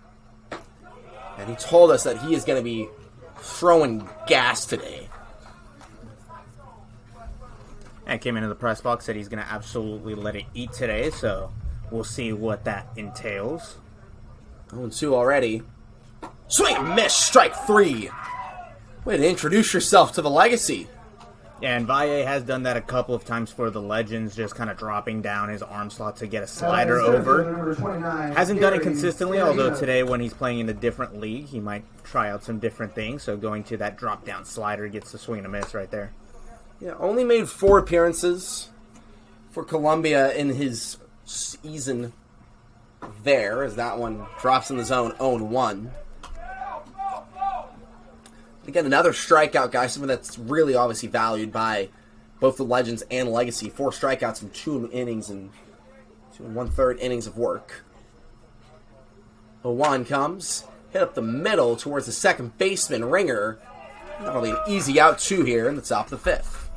And he told us that he is going to be throwing gas today. And came into the press box, said he's going to absolutely let it eat today, so we'll see what that entails. 0-2 already. Swing and miss, strike 3. Way to introduce yourself to the Legacy. Yeah, and Valle has done that a couple of times for the Legends, just kind of dropping down his arm slot to get a slider over. Hasn't done it consistently, although today when he's playing in a different league, he might try out some different things. So going to that drop-down slider gets the swing and a miss right there. Yeah, only made 4 appearances for Columbia in his season there, as that one drops in the zone 0-1. Again, another strikeout guy, something that's really obviously valued by both the Legends and Legacy. 4 strikeouts in 2 innings and 2 1/3 innings of work. 0-1 comes, hit up the middle towards the second baseman, Ringer. Not only an easy out 2 here in the top of the 5th.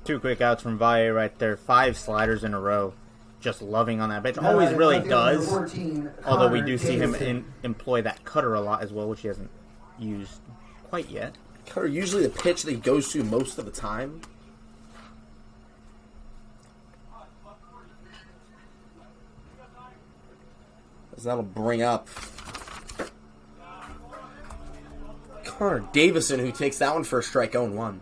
2 quick outs from Valle right there. 5 sliders in a row. Just loving on that pitch. Always really does. Although we do see him employ that cutter a lot as well, which he hasn't used quite yet. Cutter usually the pitch that he goes to most of the time. As that'll bring up Connor Davison, who takes that one for a strike, 0-1.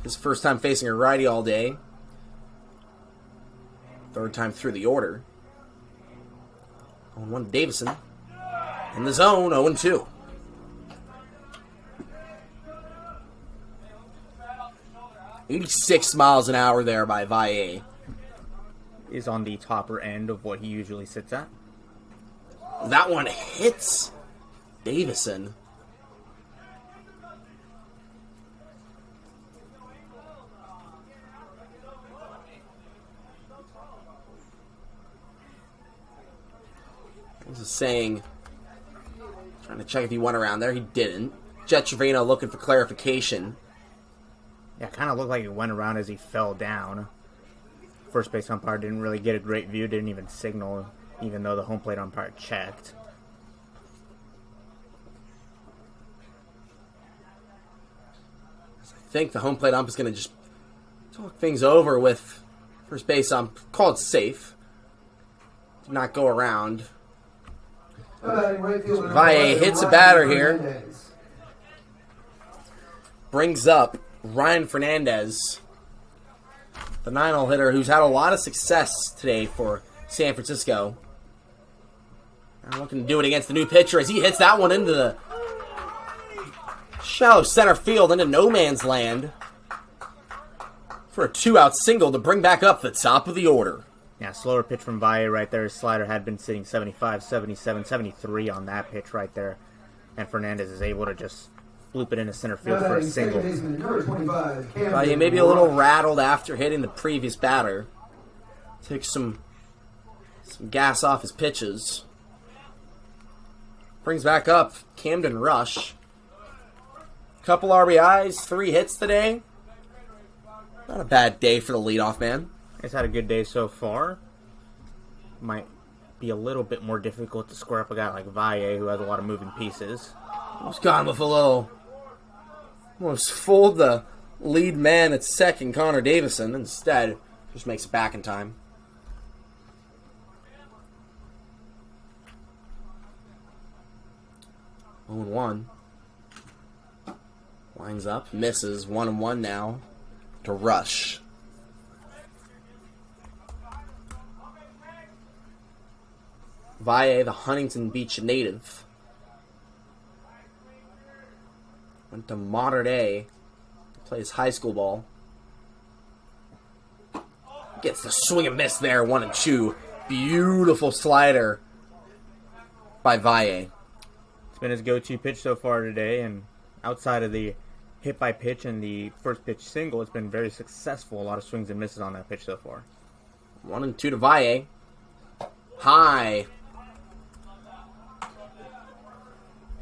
His first time facing a righty all day. 3rd time through the order. 0-1 to Davison. In the zone, 0-2. .86 miles an hour there by Valle. Is on the topper end of what he usually sits at. That one hits Davison. This is saying, trying to check if he went around there. He didn't. Jet Trevino looking for clarification. Yeah, kind of looked like he went around as he fell down. First base umpire didn't really get a great view, didn't even signal, even though the home plate umpire checked. I think the home plate ump is going to just talk things over with first base ump. Call it safe. Did not go around. Valle hits a batter here. Brings up Ryan Fernandez, the 9-hole hitter who's had a lot of success today for San Francisco. Now looking to do it against the new pitcher as he hits that one into the shallow center field, into no man's land for a 2-out single to bring back up the top of the order. Yeah, slower pitch from Valle right there. His slider had been sitting 75, 77, 73 on that pitch right there. And Fernandez is able to just loop it into center field for a single. Valle maybe a little rattled after hitting the previous batter. Takes some gas off his pitches. Brings back up Camden Rush. Couple RBIs, 3 hits today. Not a bad day for the leadoff man. He's had a good day so far. Might be a little bit more difficult to square up a guy like Valle, who has a lot of moving pieces. Almost gone with a low. Almost fooled the lead man at second, Connor Davison. Instead, just makes it back in time. Oh, 0-1. Lines up, misses. 1-1 now to Rush. Valle, the Huntington Beach native, went to Mater Dei to play his high school ball. Gets the swing and miss there, 1-2. Beautiful slider by Valle. It's been his go-to pitch so far today, and outside of the hit by pitch and the first pitch single, it's been very successful. A lot of swings and misses on that pitch so far. 1-2 to Valle. High.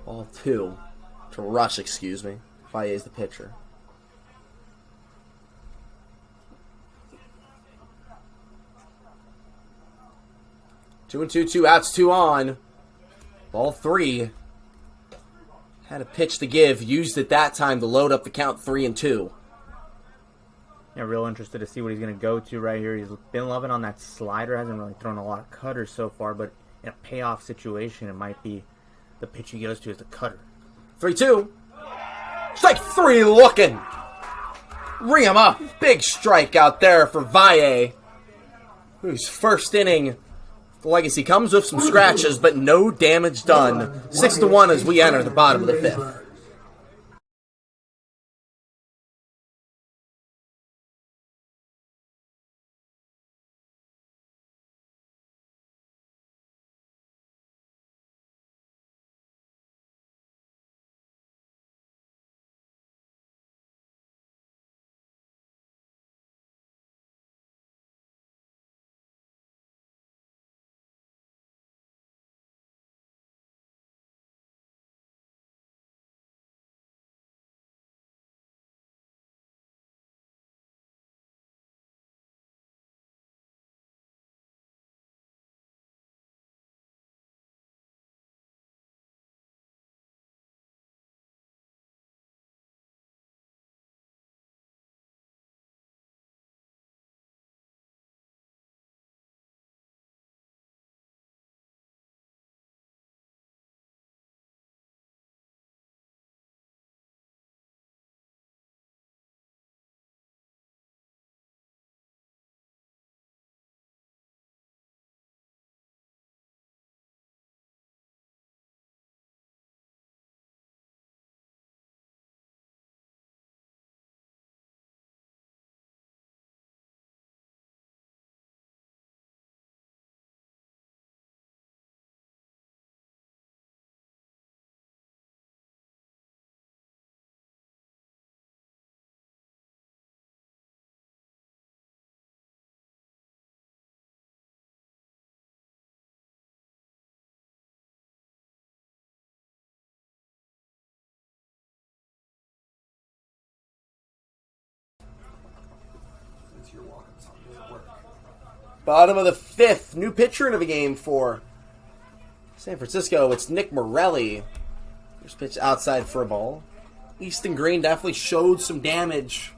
Ball 2 to Rush, excuse me. Valle is the pitcher. Two and 2, 2 outs, 2 on. Ball 3. Had a pitch to give. Used it that time to load up the count 3-2. Yeah, real interested to see what he's going to go to right here. He's been loving on that slider. Hasn't really thrown a lot of cutters so far, but in a payoff situation, it might be the pitch he goes to is the cutter. 3-2. Strike 3 looking. Ring him up. Big strike out there for Valle, whose first inning the Legacy comes with some scratches, but no damage done. 6-1 as we enter the bottom of the 5th. Bottom of the 5th. New pitcher into the game for San Francisco. It's Nick Morelli. First pitch outside for a ball. Easton Green definitely showed some damage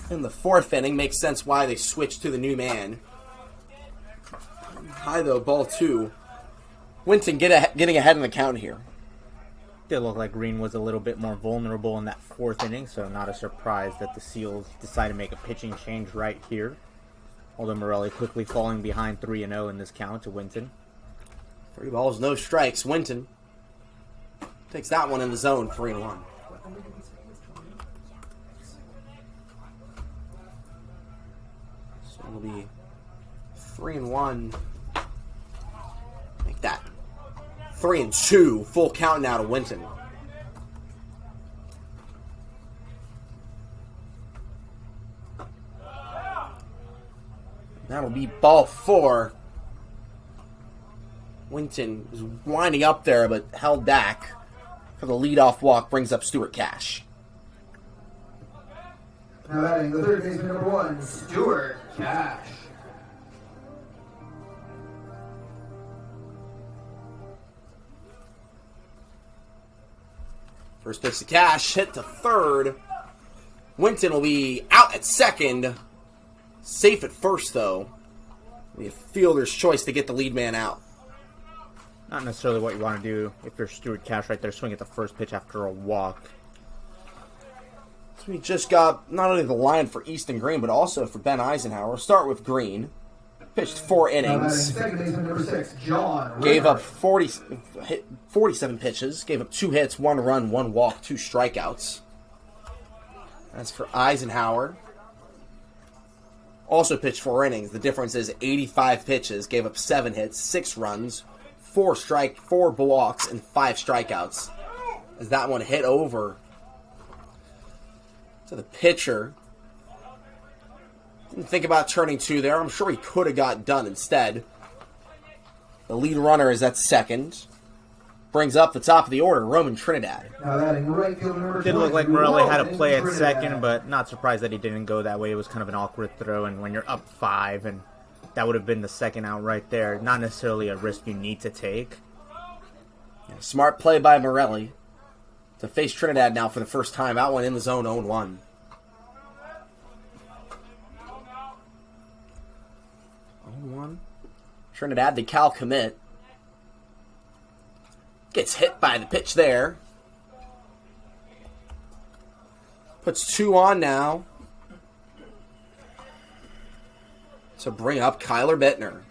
in the 4th inning. Makes sense why they switched to the new man. High though, ball 2. Winton getting ahead in the count here. Did look like Green was a little bit more vulnerable in that 4th inning, so not a surprise that the Seals decided to make a pitching change right here. Although Morelli quickly falling behind 3-0 in this count to Winton. 3 balls, no strikes. Winton takes that one in the zone, 3-1. So it'll be 3-1. Make that 3-2. Full count now to Winton. That'll be ball 4. Winton is winding up there, but held back for the leadoff walk. Brings up Stuart Cash. Now batting the third baseman, number 1, Stuart Cash. First pitch to Cash, hit to third. Winton will be out at second. Safe at first, though. The fielder's choice to get the lead man out. Not necessarily what you want to do if you're Stuart Cash right there, swing at the first pitch after a walk. So we just got not only the line for Easton Green, but also for Ben Eisenhower. We'll start with Green. Pitched 4 innings. Second baseman, number 6, John Gave up Ritter. 47 pitches. Gave up 2 hits, 1 run, 1 walk, 2 strikeouts. That's for Eisenhower. Also pitched 4 innings. The difference is 85 pitches. Gave up 7 hits, 6 runs, 4 walks, and 5 strikeouts. As that one hit over to the pitcher. Didn't think about turning 2 there. I'm sure he could have got done instead. The lead runner is at second. Brings up the top of the order, Roman Trinidad. Now batting right field, number 20. Did look like Morelli had a play at Roman second, Trinidad. but not surprised that he didn't go that way. It was kind of an awkward throw, and when you're up 5, and that would have been the second out right there. Not necessarily a risk you need to take. Smart play by Morelli to face Trinidad now for the first time. Out one in the zone, 0-1. Trinidad, the Cal commit. Gets hit by the pitch there. Puts 2 on now to bring up Kyler Bittner.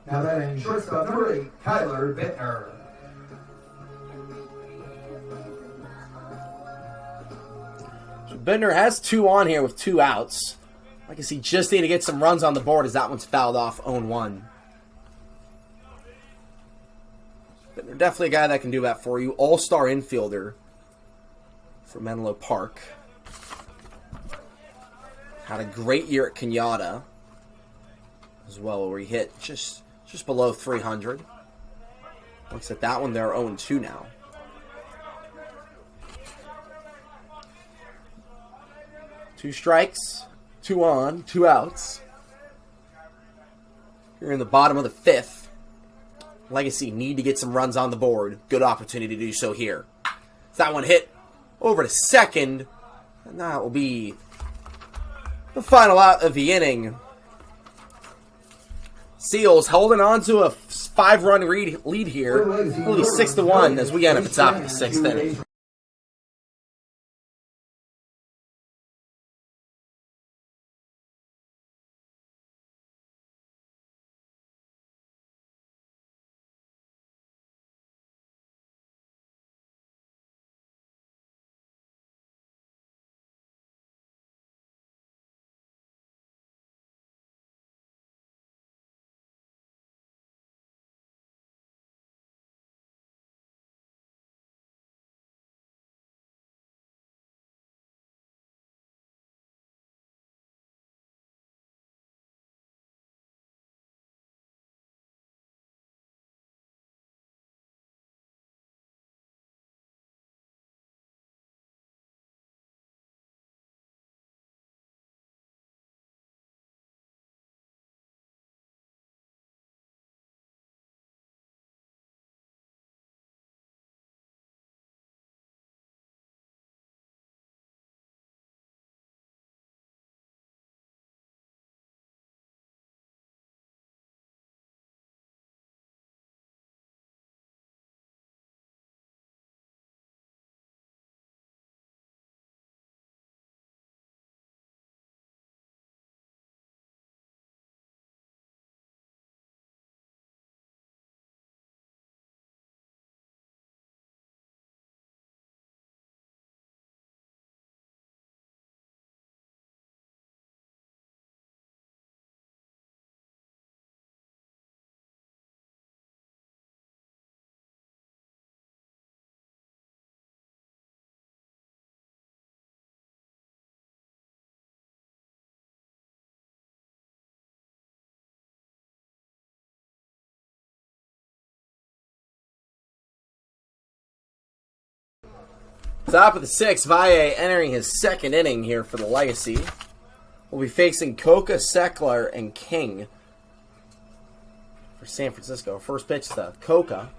Now batting shortstop number 8, Kyler Bittner. So Bittner has 2 on here with 2 outs. I guess he just need to get some runs on the board as that one's fouled off 0-1. Bittner definitely a guy that can do that for you. All-star infielder for Menlo Park. Had a great year at Kenyatta as well, where he hit just below 300. Looks at that one, they're 0-2 now. Two strikes, 2 on, 2 outs. Here in the bottom of the 5th. Legacy need to get some runs on the board. Good opportunity to do so here. That one hit over to second. And that will be the final out of the inning. Seals holding on to a 5-run lead here. It'll be 6-1 as we end up at the top of the 6th inning. Top of the 6th, Valle entering his 2nd inning here for the Legacy. We'll be facing Coca, Seckler, and King for San Francisco. First pitch to Coca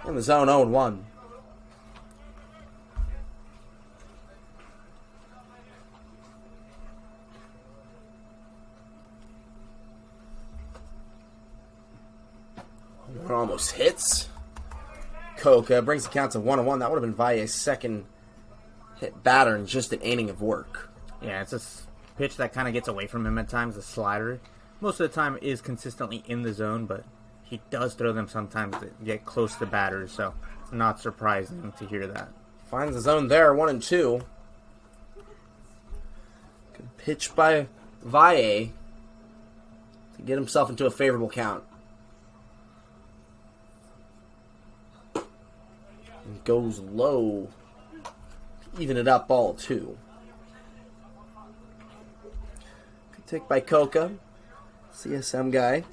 in the zone 0-1. One almost hits. Coca brings the count to 1-1. That would have been Valle's 2nd hit batter in just an inning of work. Yeah, it's a pitch that kind of gets away from him at times, a slider. Most of the time is consistently in the zone, but he does throw them sometimes that get close to batters, so not surprising to hear that. Finds the zone there, 1-2. Good pitch by Valle to get himself into a favorable count. And goes low. Even it up, ball 2. Good take by Coca, CSM guy.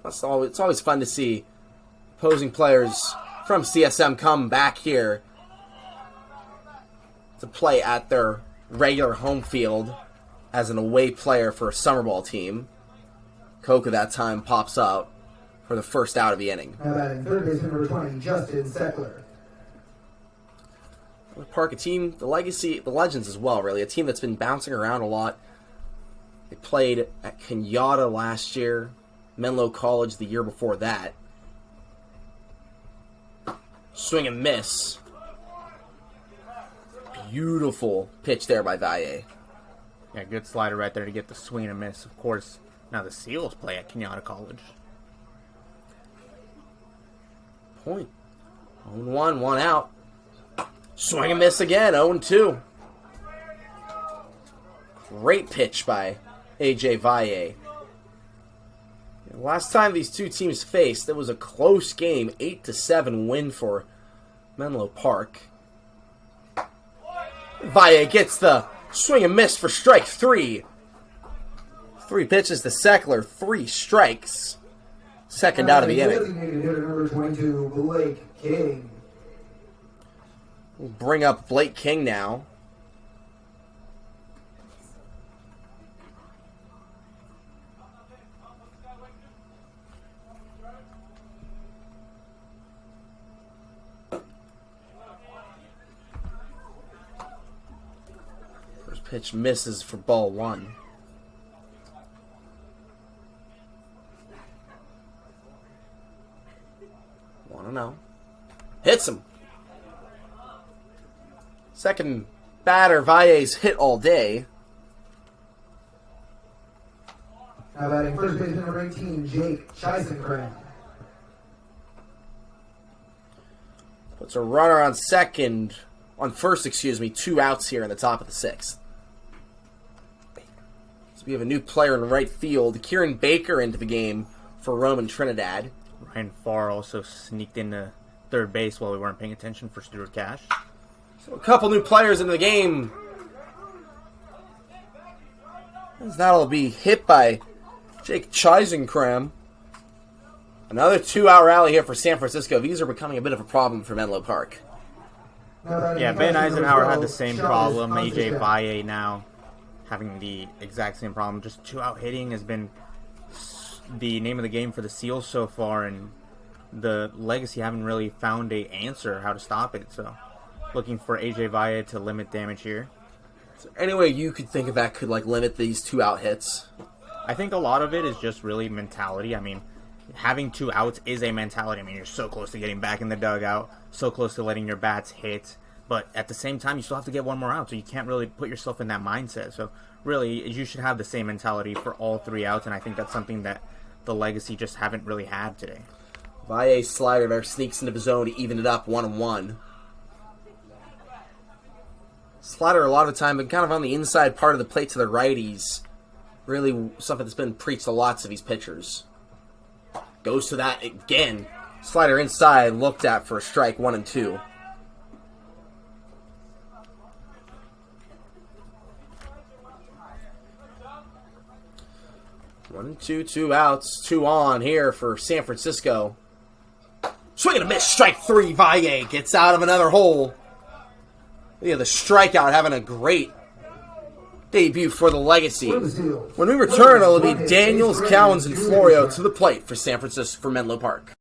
It's always fun to see opposing players from CSM come back here to play at their regular home field as an away player for a summer ball team. Coca that time pops up for the first out of the inning. Now batting third baseman number 20, Justin Seckler. Park, a team, the Legacy, the Legends as well, really. A team that's been bouncing around a lot. They played at Kenyatta last year, Menlo College the year before that. Swing and miss. Beautiful pitch there by Valle. Yeah, good slider right there to get the swing and miss. Of course, now the Seals play at Kenyatta College. Point. 0-1, 1 out. Swing and miss again, 0-2. Great pitch by A.J. Valle. Last time these two teams faced, it was a close game, 8-7 win for Menlo Park. Valle gets the swing and miss for strike 3. 3 pitches to Seckler, 3 strikes. Second out of the inning. Designated hitter number 22, Blake King. We'll bring up Blake King now. First pitch misses for ball 1. Wanna know? Hits him. Second batter, Valle's hit all day. Now batting first baseman number 18, Jake Cheisenkram. Puts a runner on first, 2 outs here in the top of the 6th. So we have a new player in right field, Kieran Baker into the game for Roman Trinidad. Ryan Farr also sneaked into third base while we weren't paying attention for Stuart Cash. So a couple new players into the game. As that'll be hit by Jake Cheisenkram. Another 2-out rally here for San Francisco. These are becoming a bit of a problem for Menlo Park. Yeah, Ben Eisenhower had the same problem. A.J. Valle now having the exact same problem. Just 2-out hitting has been the name of the game for the Seals so far, and the Legacy haven't really found a answer how to stop it. So looking for A.J. Valle to limit damage here. Is there any way you could think of that could limit these 2-out hits? I think a lot of it is just really mentality. I mean, having 2 outs is a mentality. I mean, you're so close to getting back in the dugout, so close to letting your bats hit, but at the same time, you still have to get 1 more out, so you can't really put yourself in that mindset. So really, you should have the same mentality for all 3 outs, and I think that's something that the Legacy just haven't really had today. Valle's slider there sneaks into the zone to even it up 1-1. Slider a lot of the time, but kind of on the inside part of the plate to the righties. Really something that's been preached to lots of these pitchers. Goes to that again. Slider inside, looked at for a strike, 1-2. One and two, 2 outs, 2 on here for San Francisco. Swing and a miss, strike 3. Valle gets out of another hole. Yeah, the strikeout having a great debut for the Legacy. When we return, it'll be Daniels, Cowens, and Florio to the plate for San Francisco for Menlo Park.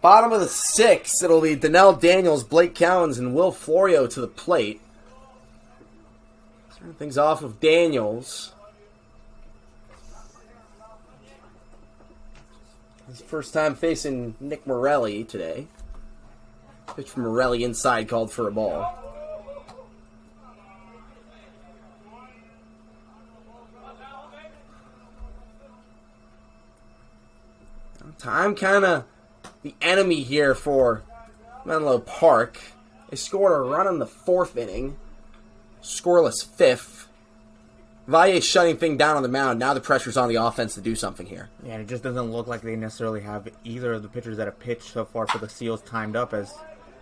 Bottom of the 6th, it'll be Donnell Daniels, Blake Cowens, and Will Florio to the plate. Starting things off with Daniels. His first time facing Nick Morelli today. Pitch from Morelli inside, called for a ball. Time kind of the enemy here for Menlo Park. They scored a run in the 4th inning. Scoreless 5th. Valle shutting thing down on the mound. Now the pressure's on the offense to do something here. Yeah, it just doesn't look like they necessarily have either of the pitchers that have pitched so far for the Seals timed up, as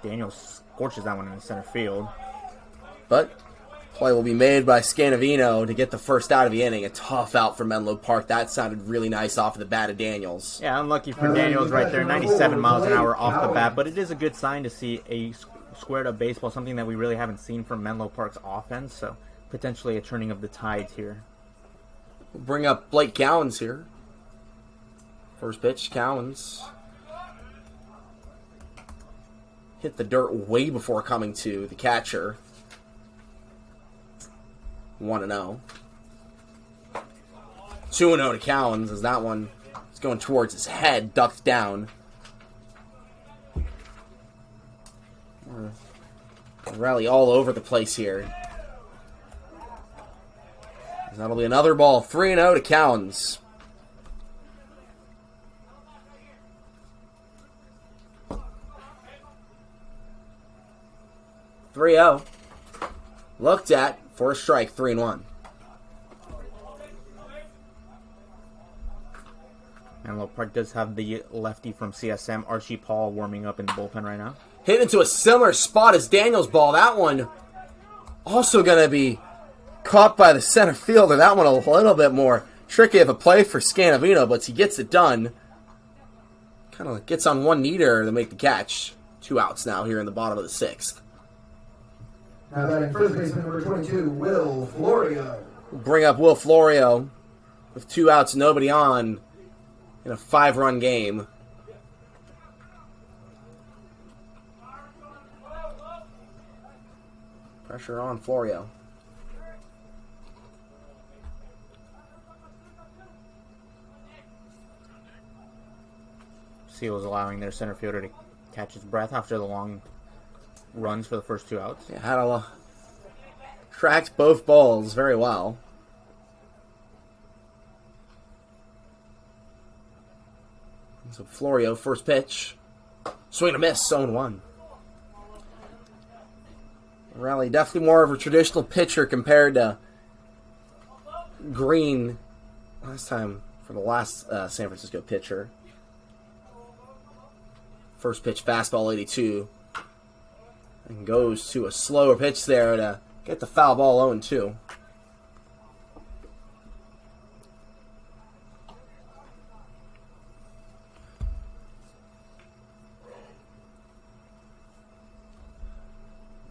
Daniels scorches that one in the center field. But play will be made by Scanavino to get the first out of the inning. A tough out for Menlo Park. That sounded really nice off of the bat of Daniels. Yeah, unlucky for Daniels right there. 97 miles an hour off the bat, but it is a good sign to see a squared up baseball, something that we really haven't seen from Menlo Park's offense, so potentially a turning of the tides here. We'll bring up Blake Cowens here. First pitch, Cowens. Hit the dirt way before coming to the catcher. 1-0. 2-0 to Cowens as that one is going towards his head, ducked down. Rally all over the place here. That'll be another ball. 3-0 to Cowens. Looked at for a strike. 3-1. Menlo Park does have the lefty from CSM, Archie Paul, warming up in the bullpen right now. Hit into a similar spot as Daniels' ball. That one also going to be caught by the center fielder. That one a little bit more tricky of a play for Scanavino, but he gets it done. Kind of gets on one knee there to make the catch. 2 outs now here in the bottom of the 6th. Now batting first baseman number 22, Will Florio. We'll bring up Will Florio with 2 outs, nobody on in a 5-run game. Pressure on Florio. Seals allowing their center fielder to catch his breath after the long runs for the first 2 outs. Yeah, had a tracked both balls very well. So Florio, first pitch. Swing and a miss, 0-1. Rally, definitely more of a traditional pitcher compared to Green last time for the last San Francisco pitcher. First pitch, fastball 82. And goes to a slower pitch there to get the foul ball 0-2.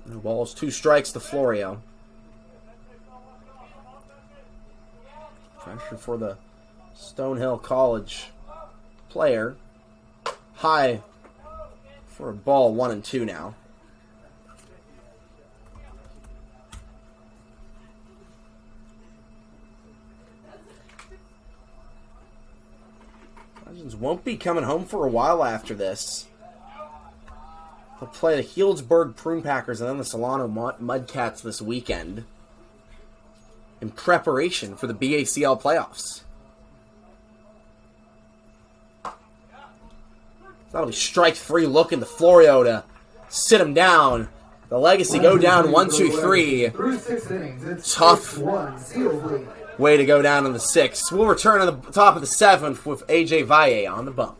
No balls, 2 strikes to Florio. Pressure for the Stonehill College player. High for a ball, 1-2 now. Legends won't be coming home for a while after this. They'll play the Healdsburg Prune Packers and then the Solano Mudcats this weekend in preparation for the BACL playoffs. That'll be strike 3 looking to Florio to sit him down. The Legacy go down 1-2-3. Through 6 innings, it's Tough 6-1, Seals lead. way to go down in the 6th. We'll return to the top of the 7th with AJ Valle on the bump.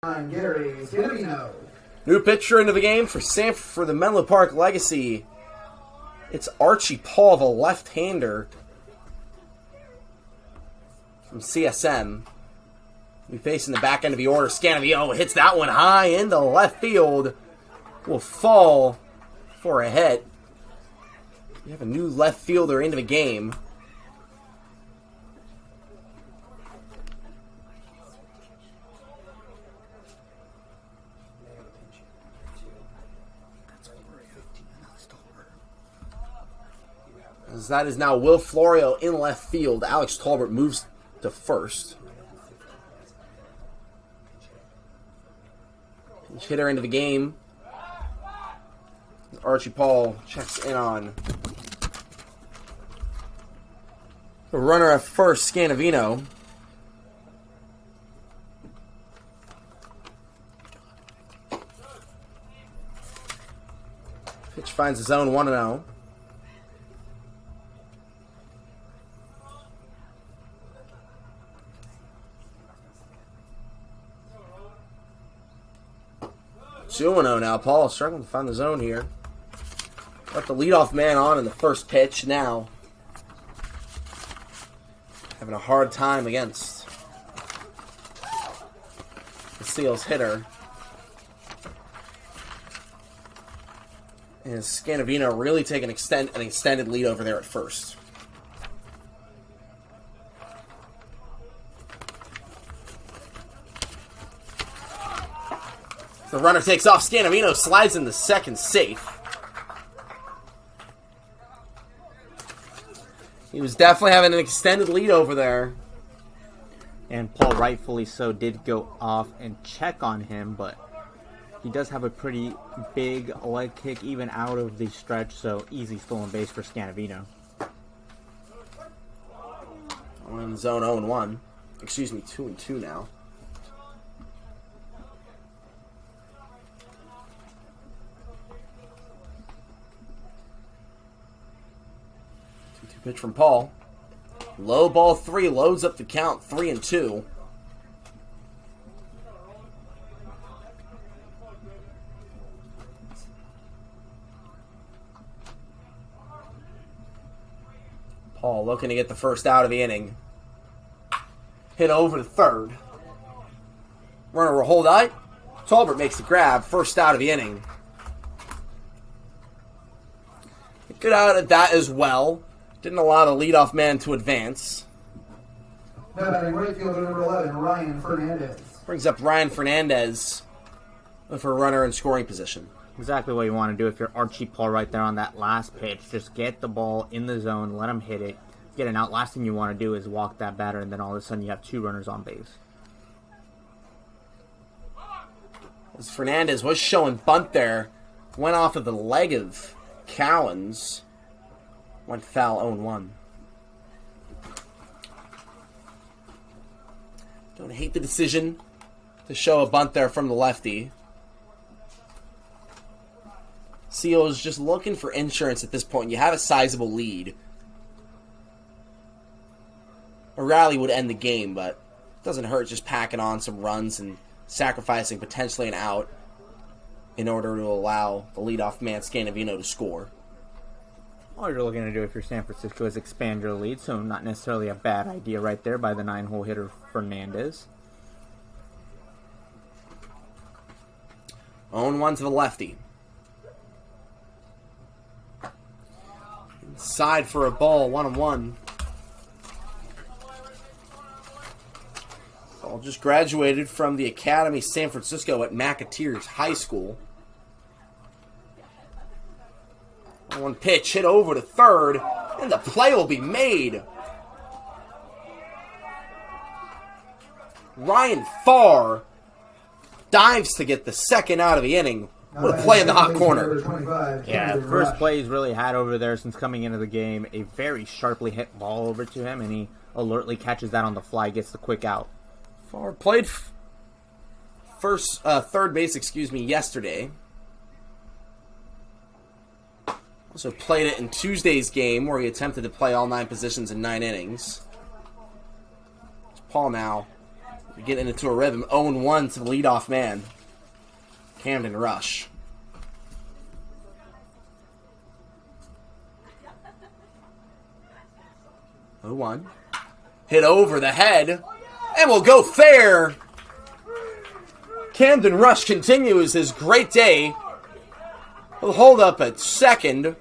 Gary Scandavino. New pitcher into the game for Sanford for the Menlo Park Legacy. It's Archie Paul, the left-hander from CSM. We facing the back end of the order. Scandavino hits that one high into left field. Will fall for a hit. We have a new left fielder into the game. As that is now Will Florio in left field. Alex Tolbert moves to first. Pinch hitter into the game. Archie Paul checks in on the runner at first, Scandavino. Pitch finds his own 1-0. Two and 0 now. Paul struggling to find the zone here. Got the leadoff man on in the first pitch now. Having a hard time against the Seals hitter. And Scandavino really taking an extended lead over there at first. The runner takes off. Scandavino slides into second safe. He was definitely having an extended lead over there. And Paul, rightfully so, did go off and check on him, but he does have a pretty big leg kick even out of the stretch, so easy stolen base for Scandavino. We're in zone 0-1. Excuse me, 2-2 now. 2-2 pitch from Paul. Low ball 3 loads up the count, 3-2. Paul looking to get the first out of the inning. Hit over to third. Runner will hold out. Tolbert makes the grab. First out of the inning. Good out at that as well. Didn't allow the leadoff man to advance. Now batting right fielder number 11, Ryan Fernandez. Brings up Ryan Fernandez for a runner in scoring position. Exactly what you want to do if you're Archie Paul right there on that last pitch. Just get the ball in the zone, let him hit it, get it out. Last thing you want to do is walk that batter, and then all of a sudden you have 2 runners on base. As Fernandez was showing bunt there, went off of the leg of Cowens. Went foul 0-1. Don't hate the decision to show a bunt there from the lefty. Seals just looking for insurance at this point. You have a sizable lead. A rally would end the game, but it doesn't hurt just packing on some runs and sacrificing potentially an out in order to allow the leadoff man Scandavino to score. All you're looking to do if you're San Francisco is expand your lead, so not necessarily a bad idea right there by the 9-hole hitter Fernandez. 0-1 to the lefty. Inside for a ball, 1-1. Ball just graduated from the Academy San Francisco at McAteers High School. One pitch hit over to third, and the play will be made. Ryan Farr dives to get the second out of the inning. What a play in the hot corner. Yeah, the first play he's really had over there since coming into the game. A very sharply hit ball over to him, and he alertly catches that on the fly, gets the quick out. Farr played third base, yesterday. Also played it in Tuesday's game where he attempted to play all 9 positions in 9 innings. Paul now Getting into a rhythm. 0-1 to the leadoff man, Camden Rush. Oh, 1. Hit over the head. And will go fair. Camden Rush continues his great day. He'll hold up at second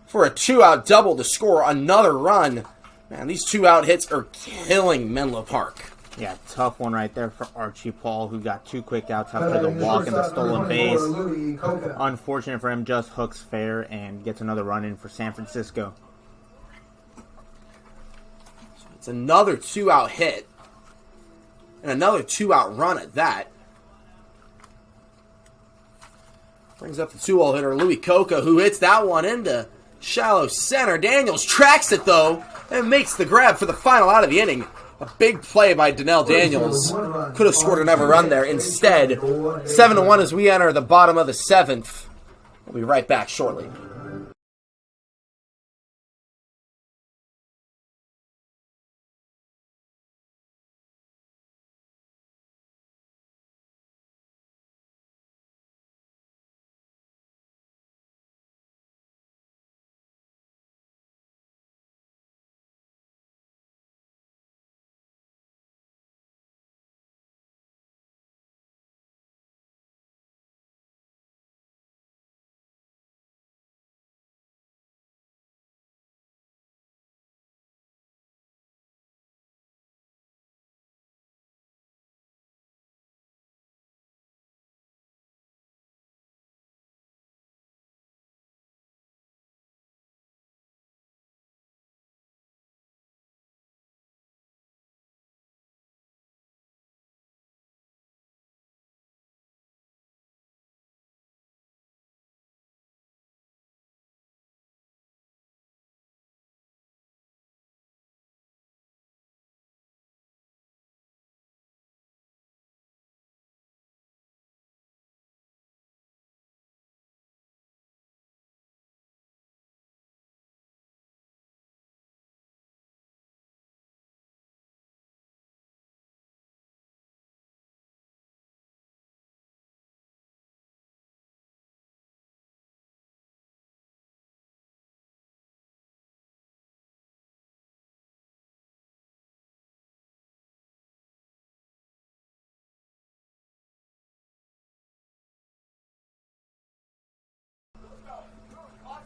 for a 2-out double to score another run. Man, these 2-out hits are killing Menlo Park. Yeah, tough one right there for Archie Paul, who got 2 quick outs after the walk and the stolen base. Unfortunate for him, just hooks fair and gets another run in for San Francisco. It's another 2-out hit. And another 2-out run at that. Brings up the 2-hole hitter, Louis Coca, who hits that one into shallow center. Daniels tracks it, though, and makes the grab for the final out of the inning. A big play by Donnell Daniels. Could have scored another run there. Instead, 7-1 as we enter the bottom of the 7th. We'll be right back shortly.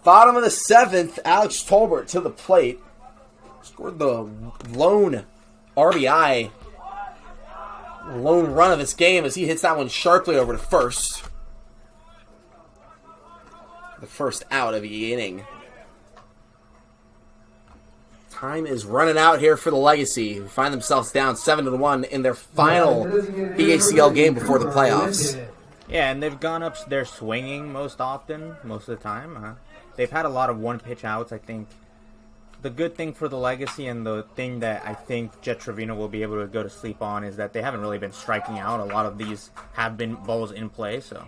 Bottom of the 7th, Alex Tolbert to the plate. Scored the lone RBI, lone run of this game as he hits that one sharply over to first. The first out of the inning. Time is running out here for the Legacy, who find themselves down 7-1 in their final BACL game before the playoffs. Yeah, and they've gone up there swinging most of the time. They've had a lot of one-pitch outs. I think the good thing for the Legacy and the thing that I think Jet Trevino will be able to go to sleep on is that they haven't really been striking out. A lot of these have been balls in play, so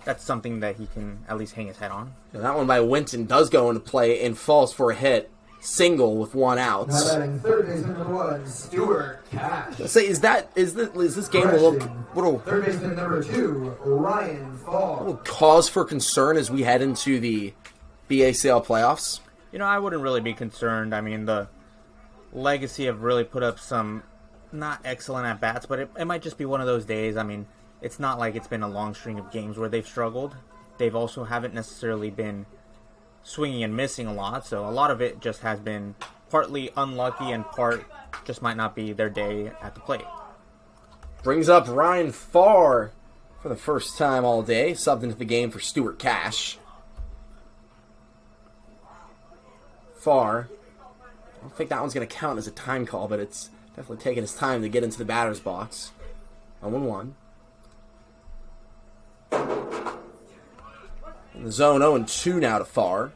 that's something that he can at least hang his head on. And that one by Winton does go into play and falls for a hit. Single with 1 out. Now batting third baseman number 1, Stuart Cash. Say, is this game a little Third baseman number 2, Ryan Fall. cause for concern as we head into the BACL playoffs? You know, I wouldn't really be concerned. I mean, the Legacy have really put up some not excellent at-bats, but it might just be one of those days. I mean, it's not like it's been a long string of games where they've struggled. They've also haven't necessarily been swinging and missing a lot, so a lot of it just has been partly unlucky and part just might not be their day at the plate. Brings up Ryan Farr for the first time all day, subbed into the game for Stuart Cash. Farr, I don't think that one's going to count as a time call, but it's definitely taking his time to get into the batter's box. 0-1. In the zone, 0-2 now to Farr.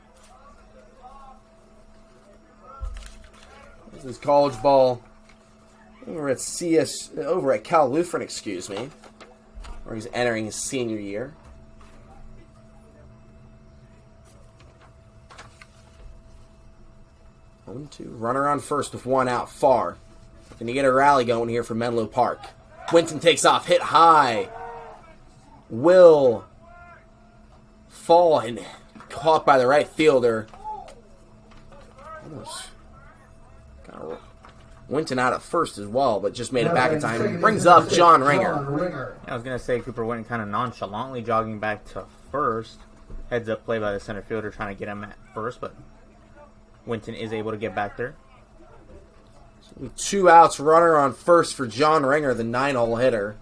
This is college ball over at Cal Lutheran, excuse me, where he's entering his senior year. Runner on first with 1 out. Farr. Can you get a rally going here for Menlo Park? Winton takes off, hit high. Will fall and caught by the right fielder. Almost got Winton out at first as well, but just made it back in time. Brings up John Ringer. I was going to say Cooper Winton kind of nonchalantly jogging back to first. Heads up play by the center fielder trying to get him at first, but Winton is able to get back there. 2 outs, runner on first for John Ringer, the 9-hole hitter.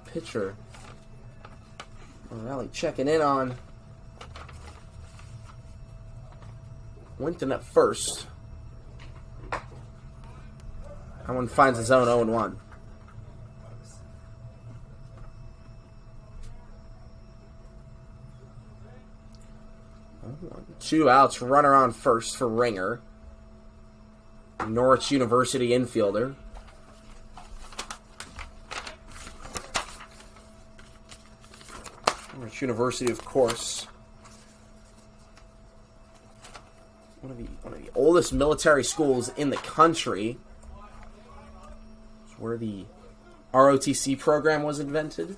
Pitcher O'Reilly checking in on Winton at first. That one finds his own 0-1. Two outs, runner on first for Ringer. Norwich University infielder. Norwich University, of course. One of the oldest military schools in the country. It's where the ROTC program was invented.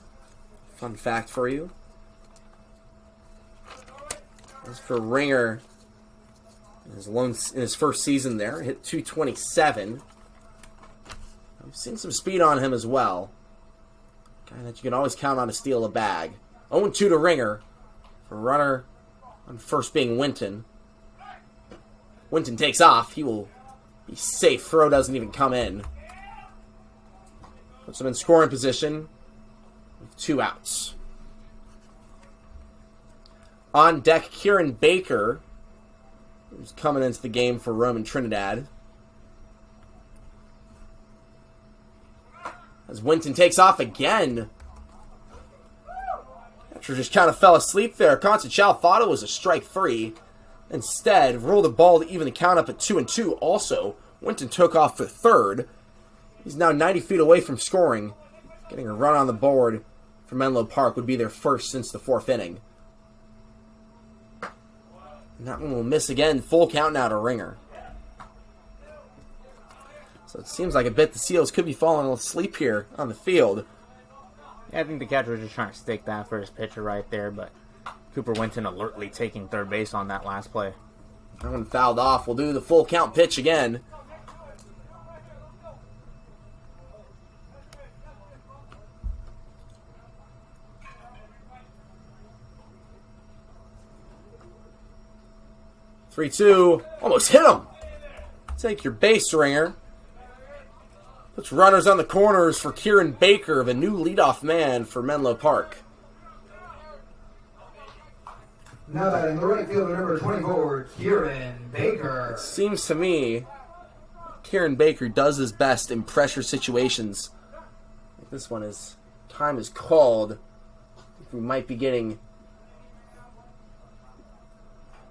Fun fact for you. As for Ringer, in his first season there, hit .227. We've seen some speed on him as well. Guy that you can always count on to steal a bag. 0-2 to Ringer. For runner on first being Winton. Winton takes off. He will be safe. Throw doesn't even come in. Puts him in scoring position with 2 outs. On deck, Kieran Baker, who's coming into the game for Roman Trinidad. As Winton takes off again. Catcher just kind of fell asleep there. Concepcion thought it was a strike 3. Instead, rolled the ball to even the count up at 2-2. Also, Winton took off for third. He's now 90 feet away from scoring. Getting a run on the board for Menlo Park would be their first since the 4th inning. And that one will miss again. Full count now to Ringer. So it seems like a bit the Seals could be falling asleep here on the field. Yeah, I think the catcher was just trying to stake that for his pitcher right there, but Cooper Winton alertly taking third base on that last play. That one fouled off. We'll do the full count pitch again. Three-two. Almost hit him. Take your base, Ringer. Puts runners on the corners for Kieran Baker, the new leadoff man for Menlo Park. Now batting the right fielder, number 24, Kieran Baker. It seems to me Kieran Baker does his best in pressure situations. This one is time is called. We might be getting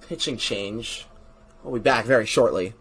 pitching change. We'll be back very shortly.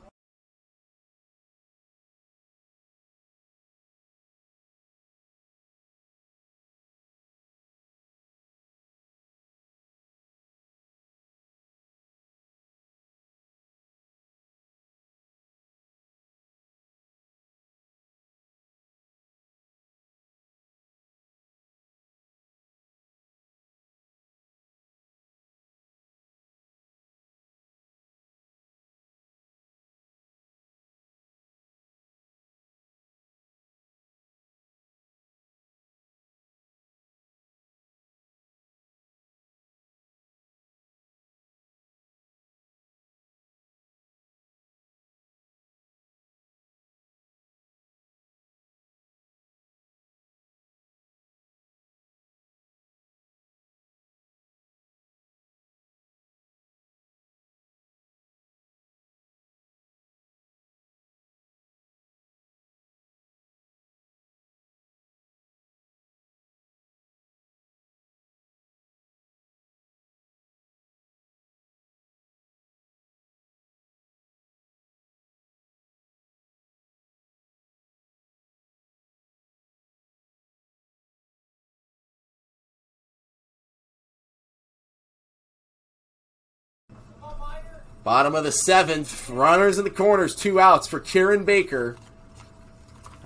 Bottom of the 7th. Runners in the corners. 2 outs for Kieran Baker.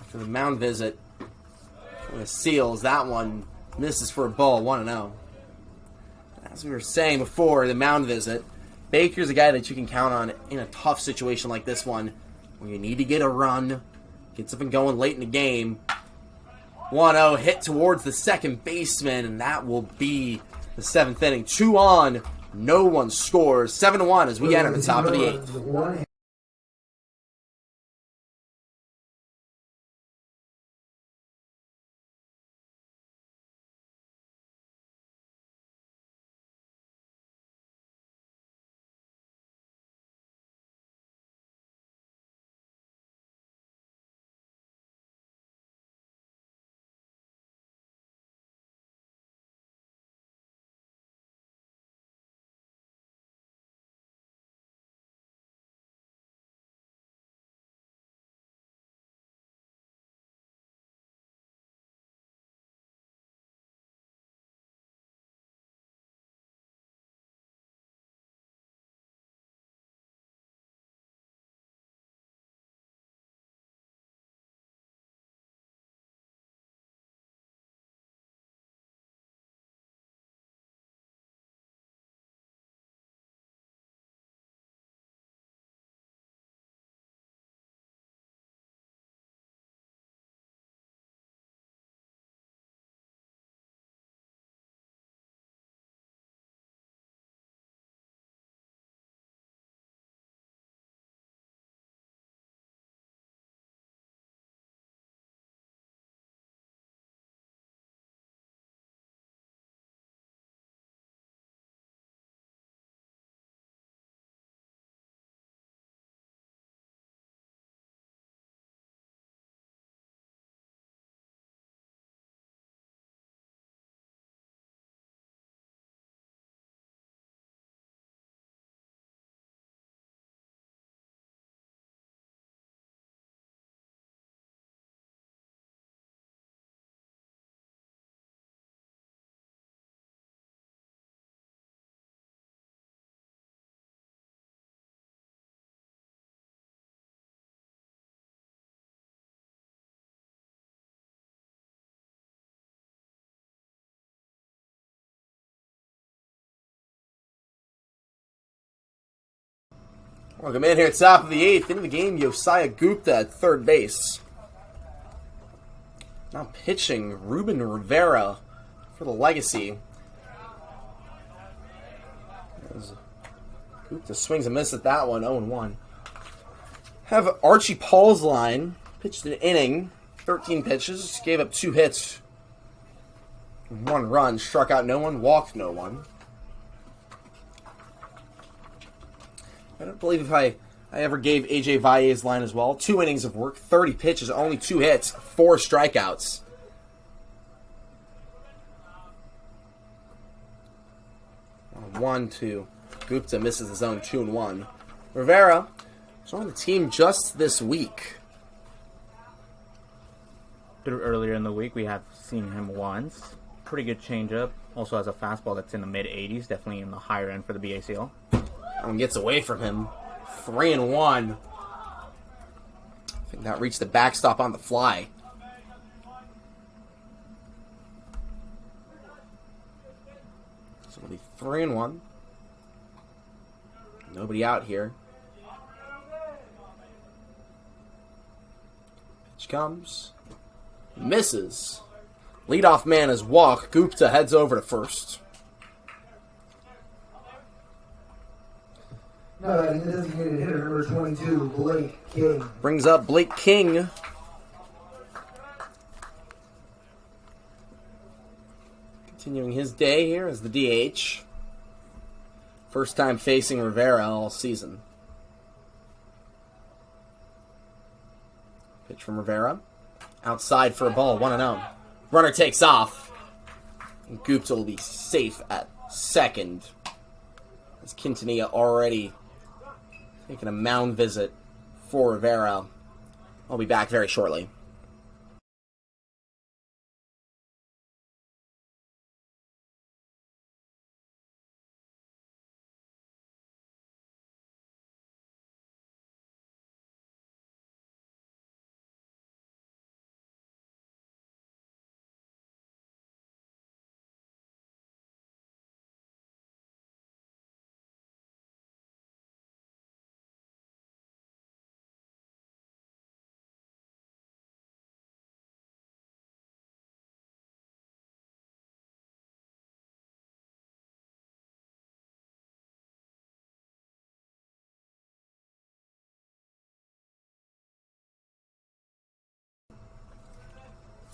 After the mound visit. For the Seals. That one misses for a ball. 1-0. As we were saying before, the mound visit. Baker's a guy that you can count on in a tough situation like this one. Where you need to get a run. Get something going late in the game. 1-0 hit towards the second baseman. And that will be the 7th inning. 2 on. No one scores. 7-1 as we enter the top of the 8th. Welcome in here at top of the 8th. Into the game, Josiah Gupta at third base. Now pitching, Ruben Rivera for the Legacy. As Gupta swings and misses at that one, 0-1. Have Archie Paul's line. Pitched an inning, 13 pitches, gave up 2 hits, 1 run, struck out no one, walked no one. I don't believe if I ever gave AJ Valle's line as well. 2 innings of work, 30 pitches, only 2 hits, 4 strikeouts. One, two. Gupta misses his own 2-1. Rivera joined the team just this week. Through earlier in the week, we have seen him once. Pretty good changeup. Also has a fastball that's in the mid-80s, definitely in the higher end for the BACL. And gets away from him. 3-1. I think that reached the backstop on the fly. So it'll be 3-1. Nobody out here. Pitch comes. Misses. Leadoff man is walk. Gupta heads over to first. Now batting the designated hitter, number 22, Blake King. Brings up Blake King. Continuing his day here as the DH. First time facing Rivera all season. Pitch from Rivera. Outside for a ball, 1-0. Runner takes off. And Gupta will be safe at second. As Quintanilla already taking a mound visit for Rivera. I'll be back very shortly.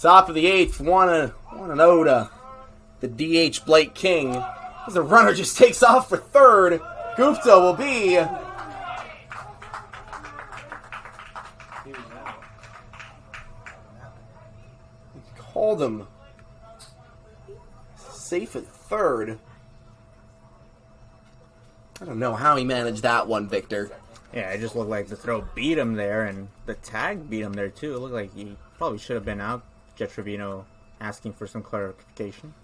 Top of the 8th, 1-0 to the DH Blake King. As the runner just takes off for third, Gupta will be called him safe at third. I don't know how he managed that one, Victor. Yeah, it just looked like the throw beat him there, and the tag beat him there too. It looked like he probably should have been out. Jet Trevino asking for some clarification.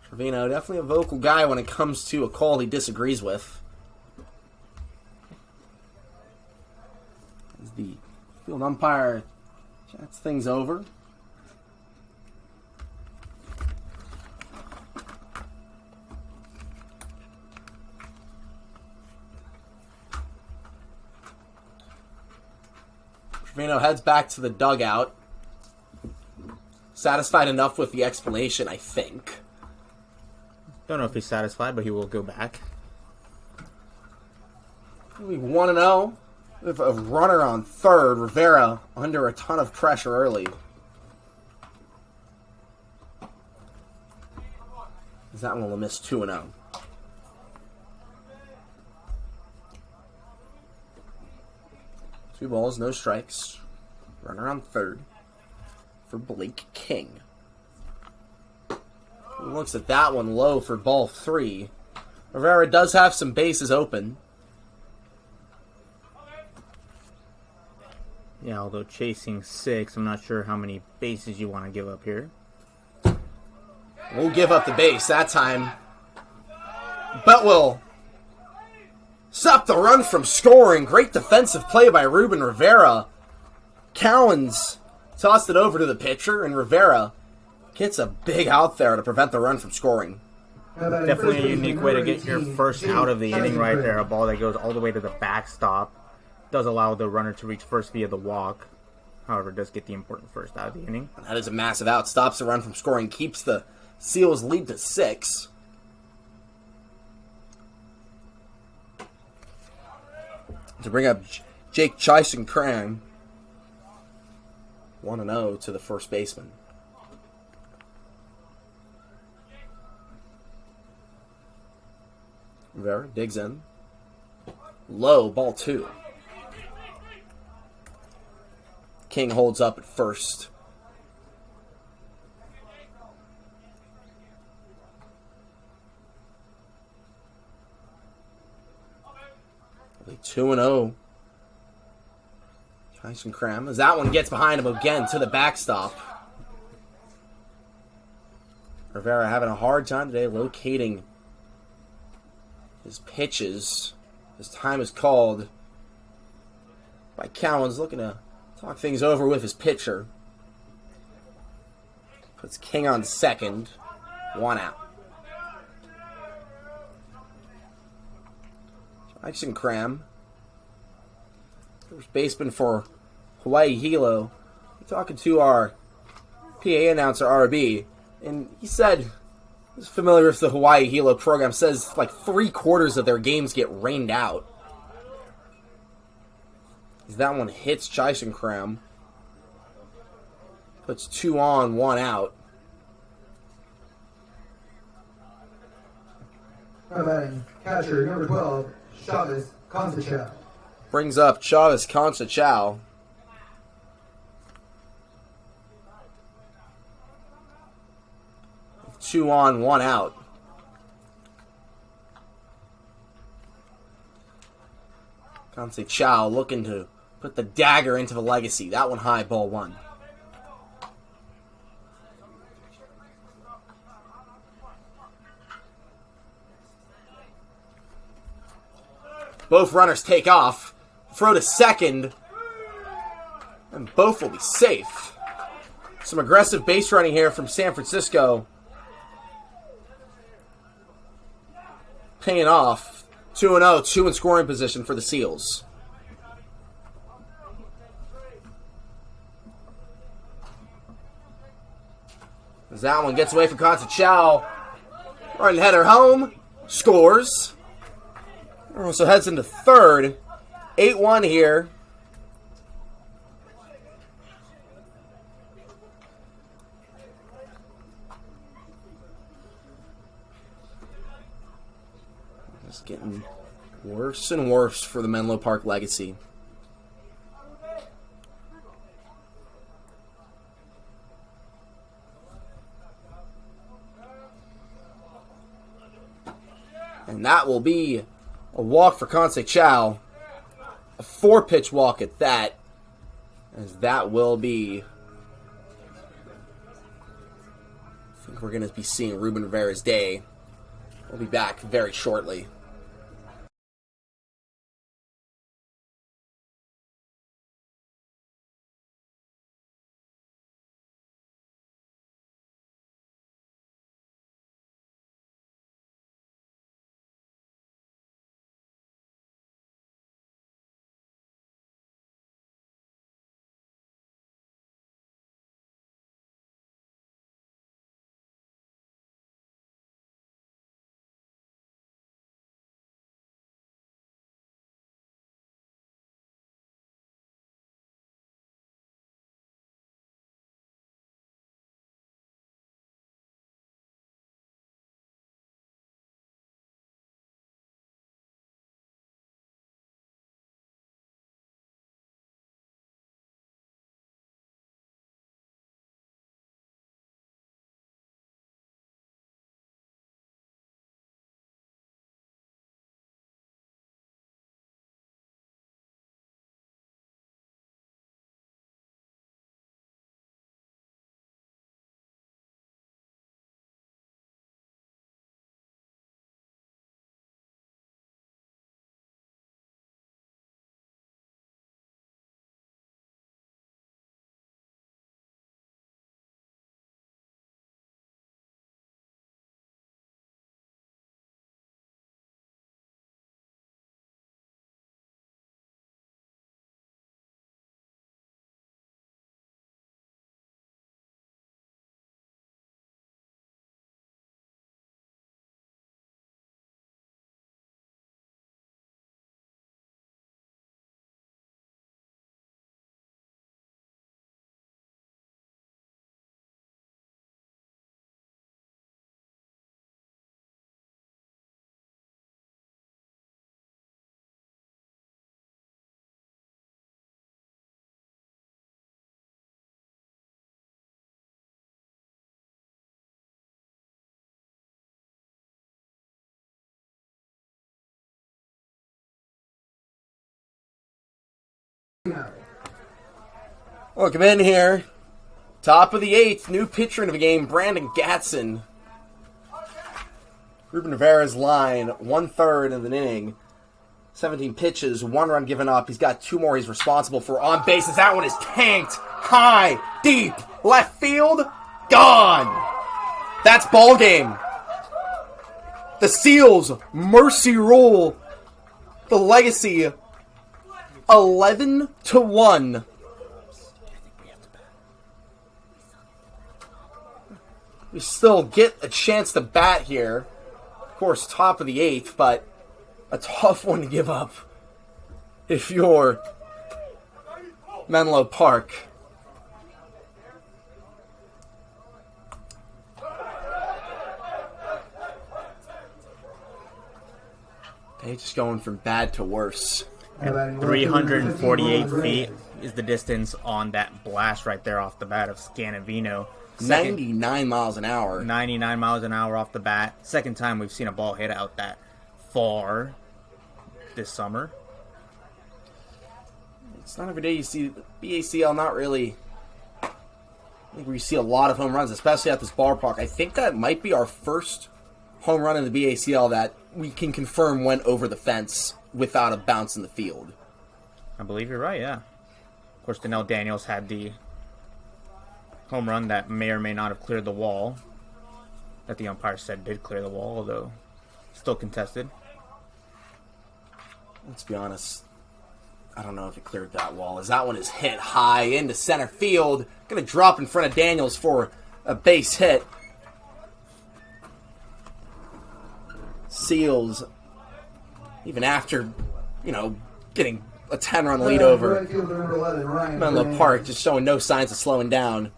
Trevino, definitely a vocal guy when it comes to a call he disagrees with. As the field umpire chats things over. Trevino heads back to the dugout. Satisfied enough with the explanation, I think. Don't know if he's satisfied, but he will go back. We 1-0 with a runner on third. Rivera under a ton of pressure early. That one will miss 2-0. Two balls, no strikes. Runner on third for Blake King. He looks at that one low for ball 3. Rivera does have some bases open. Yeah, although chasing 6, I'm not sure how many bases you want to give up here. We'll give up the base that time. But we'll stop the run from scoring. Great defensive play by Ruben Rivera. Cowens tossed it over to the pitcher, and Rivera gets a big out there to prevent the run from scoring. Definitely a unique way to get your first out of the inning right there. A ball that goes all the way to the backstop. Does allow the runner to reach first via the walk. However, does get the important first out of the inning. That is a massive out. Stops the run from scoring. Keeps the Seals lead to 6. To bring up Jake Chyson-Cram. 1-0 to the first baseman. Rivera digs in. Low, ball 2. King holds up at first. Only 2-0. Chyson-Cram, as that one gets behind him again to the backstop. Rivera having a hard time today locating his pitches. His time is called by Cowens, looking to talk things over with his pitcher. Puts King on second. 1 out. Chyson-Cram, first baseman for Hawaii Hilo. Talking to our PA announcer, RB, and he said, he's familiar with the Hawaii Hilo program, says like 3/4 of their games get rained out. As that one hits Chyson-Cram. Puts 2 on, 1 out. Batting catcher number 12, Chavez Conceicao. Brings up Chavez Conceicao. With 2 on, 1 out. Conceicao looking to put the dagger into the legacy. That one high, ball 1. Both runners take off. Throw to second. And both will be safe. Some aggressive base running here from San Francisco. Paying off. 2-0, 2 in scoring position for the Seals. As that one gets away from Conceicao. Right header home. Scores. So heads into third. 8-1 here. Worse and worse for the Menlo Park Legacy. And that will be a walk for Conce Chow. A 4-pitch walk at that. As that will be... I think we're going to be seeing Ruben Rivera's day. We'll be back very shortly. Welcome in here. Top of the 8th, new pitcher in the game, Brandon Gatson. Ruben Rivera's line, 1/3 of an inning. 17 pitches, 1 run given up. He's got 2 more he's responsible for on bases. That one is tanked. High, deep, left field, gone. That's ball game. The Seals mercy rule the Legacy 11-1. We still get a chance to bat here. Of course, top of the 8th, but a tough one to give up if you're Menlo Park. They just going from bad to worse. 348 feet is the distance on that blast right there off the bat of Scanavino. 99 miles an hour. 99 miles an hour off the bat. Second time we've seen a ball hit out that far this summer. It's not every day you see BACL not really... I think we see a lot of home runs, especially at this ballpark. I think that might be our first home run in the BACL that we can confirm went over the fence without a bounce in the field. I believe you're right, yeah. Of course, Donnell Daniels had the home run that may or may not have cleared the wall, that the umpire said did clear the wall, although still contested. Let's be honest, I don't know if it cleared that wall, as that one is hit high into center field. Going to drop in front of Daniels for a base hit. Seals, even after, getting a 10-run lead over Menlo Park, just showing no signs of slowing down.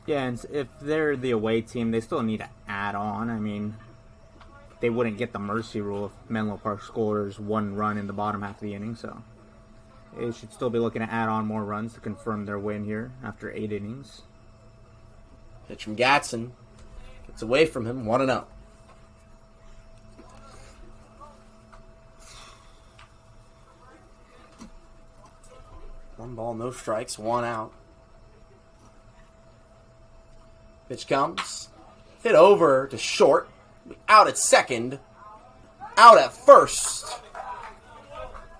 Yeah, and if they're the away team, they still need to add on. I mean, they wouldn't get the mercy rule if Menlo Park scores 1 run in the bottom half of the inning. So they should still be looking to add on more runs to confirm their win here after 8 innings. Pitch from Gatson. Gets away from him, 1-0. One ball, no strikes, 1 out. Pitch comes. Hit over to short. Out at second. Out at first.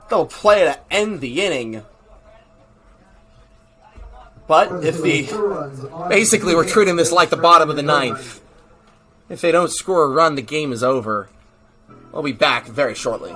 They'll play to end the inning. But if basically we're treating this like the bottom of the 9th. If they don't score a run, the game is over. We'll be back very shortly.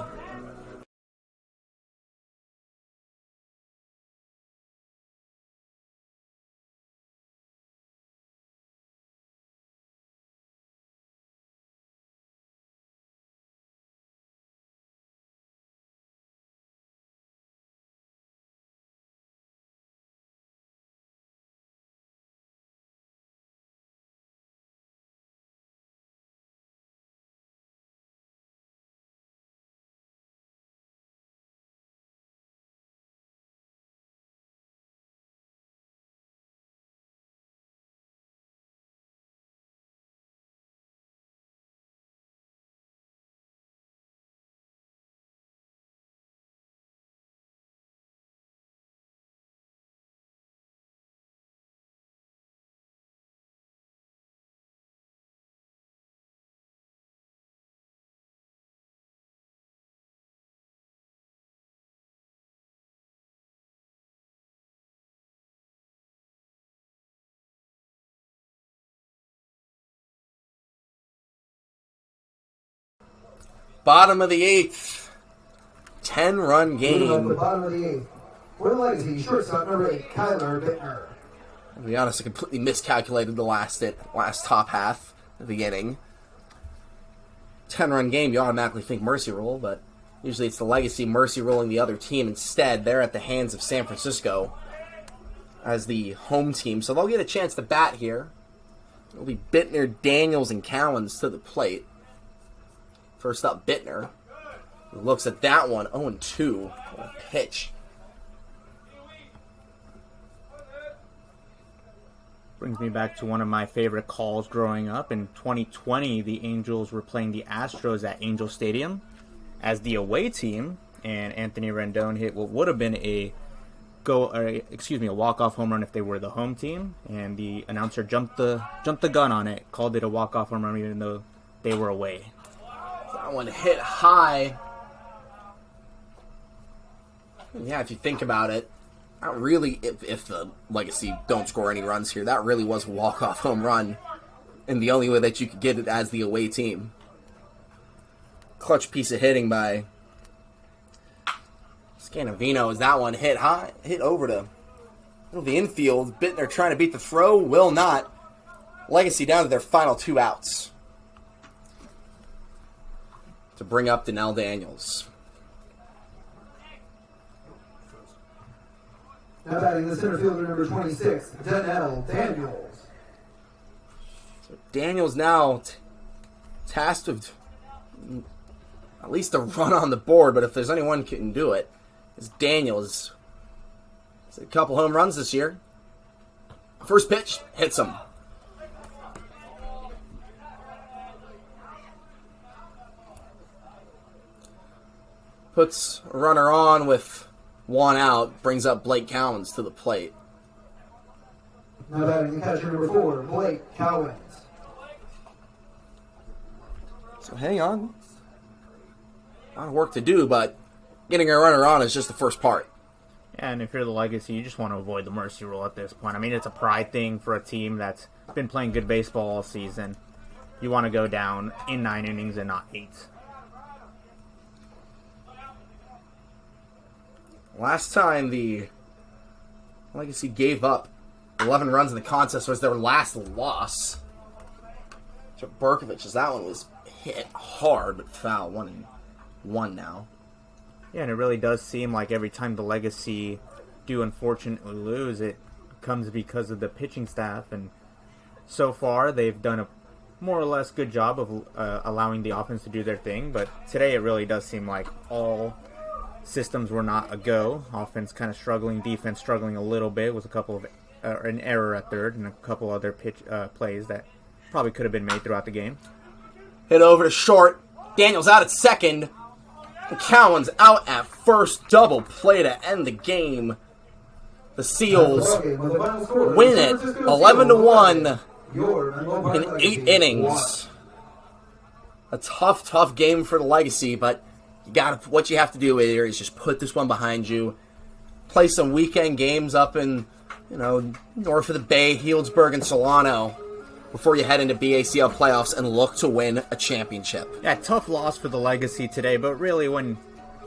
Bottom of the 8th. 10-run Moving on to the game. bottom of the 8th. For the Legacy, shortstop number 8, Kyler Bittner. To be honest, I completely miscalculated the last top half of the inning. 10-run game, you automatically think mercy rule, but usually it's the Legacy mercy ruling the other team. Instead, they're at the hands of San Francisco as the home team, so they'll get a chance to bat here. It'll be Bittner, Daniels, and Cowens to the plate. First up, Bittner. He looks at that one, 0-2. What a pitch. Brings me back to one of my favorite calls growing up. In 2020, the Angels were playing the Astros at Angel Stadium as the away team, and Anthony Rendon hit what would have been a walk-off home run if they were the home team, and the announcer jumped the gun on it, called it a walk-off home run even though they were away. That one hit high. Yeah, if you think about it, not really, if the Legacy don't score any runs here, that really was a walk-off home run. And the only way that you could get it as the away team. Clutch piece of hitting by Scanavino as that one hit high, hit over to the infield. Bittner trying to beat the throw, will not. Legacy down to their final 2 outs. To bring up Donnell Daniels. Now batting the center fielder number 26, Donnell Daniels. So Daniels now tasked with at least a run on the board, but if there's anyone who can do it, it's Daniels. He's had a couple home runs this year. First pitch, hits him. Puts a runner on with 1 out, brings up Blake Cowens to the plate. Now batting the catcher number 4, Blake Cowens. So hang on. A lot of work to do, but getting a runner on is just the first part. Yeah, and if you're the Legacy, you just want to avoid the mercy rule at this point. I mean, it's a pride thing for a team that's been playing good baseball all season. You want to go down in 9 innings and not 8. Last time the Legacy gave up 11 runs in the contest was their last loss to Berkovich, as that one was hit hard but foul. 1-1 now. Yeah, and it really does seem like every time the Legacy do unfortunately lose, it comes because of the pitching staff. And so far, they've done a more or less good job of allowing the offense to do their thing, but today it really does seem like all systems were not a go. Offense kind of struggling, defense struggling a little bit with a couple of an error at third and a couple other plays that probably could have been made throughout the game. Hit over to short. Daniels out at second. Cowan's out at first. Double play to end the game. The Seals win it 11-1 in 8 innings. A tough game for the Legacy, but what you have to do here is just put this one behind you. Play some weekend games up in, north of the Bay, Healdsburg and Solano, before you head into BACL playoffs and look to win a championship. Yeah, tough loss for the Legacy today, but really when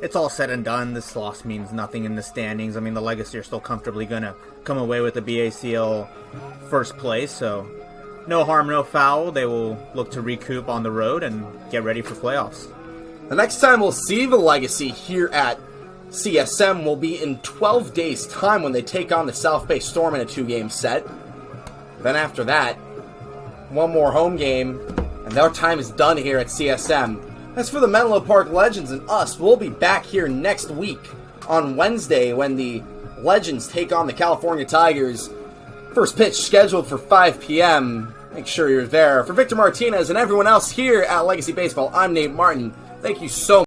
it's all said and done, this loss means nothing in the standings. I mean, the Legacy are still comfortably going to come away with the BACL first place, so no harm, no foul. They will look to recoup on the road and get ready for playoffs. The next time we'll see the Legacy here at CSM will be in 12 days' time when they take on the South Bay Storm in a 2-game set. Then after that, one more home game, and their time is done here at CSM. As for the Menlo Park Legends and us, we'll be back here next week on Wednesday when the Legends take on the California Tigers. First pitch scheduled for 5 p.m. Make sure you're there. For Victor Martinez and everyone else here at Legacy Baseball, I'm Nate Martin. Thank you so much.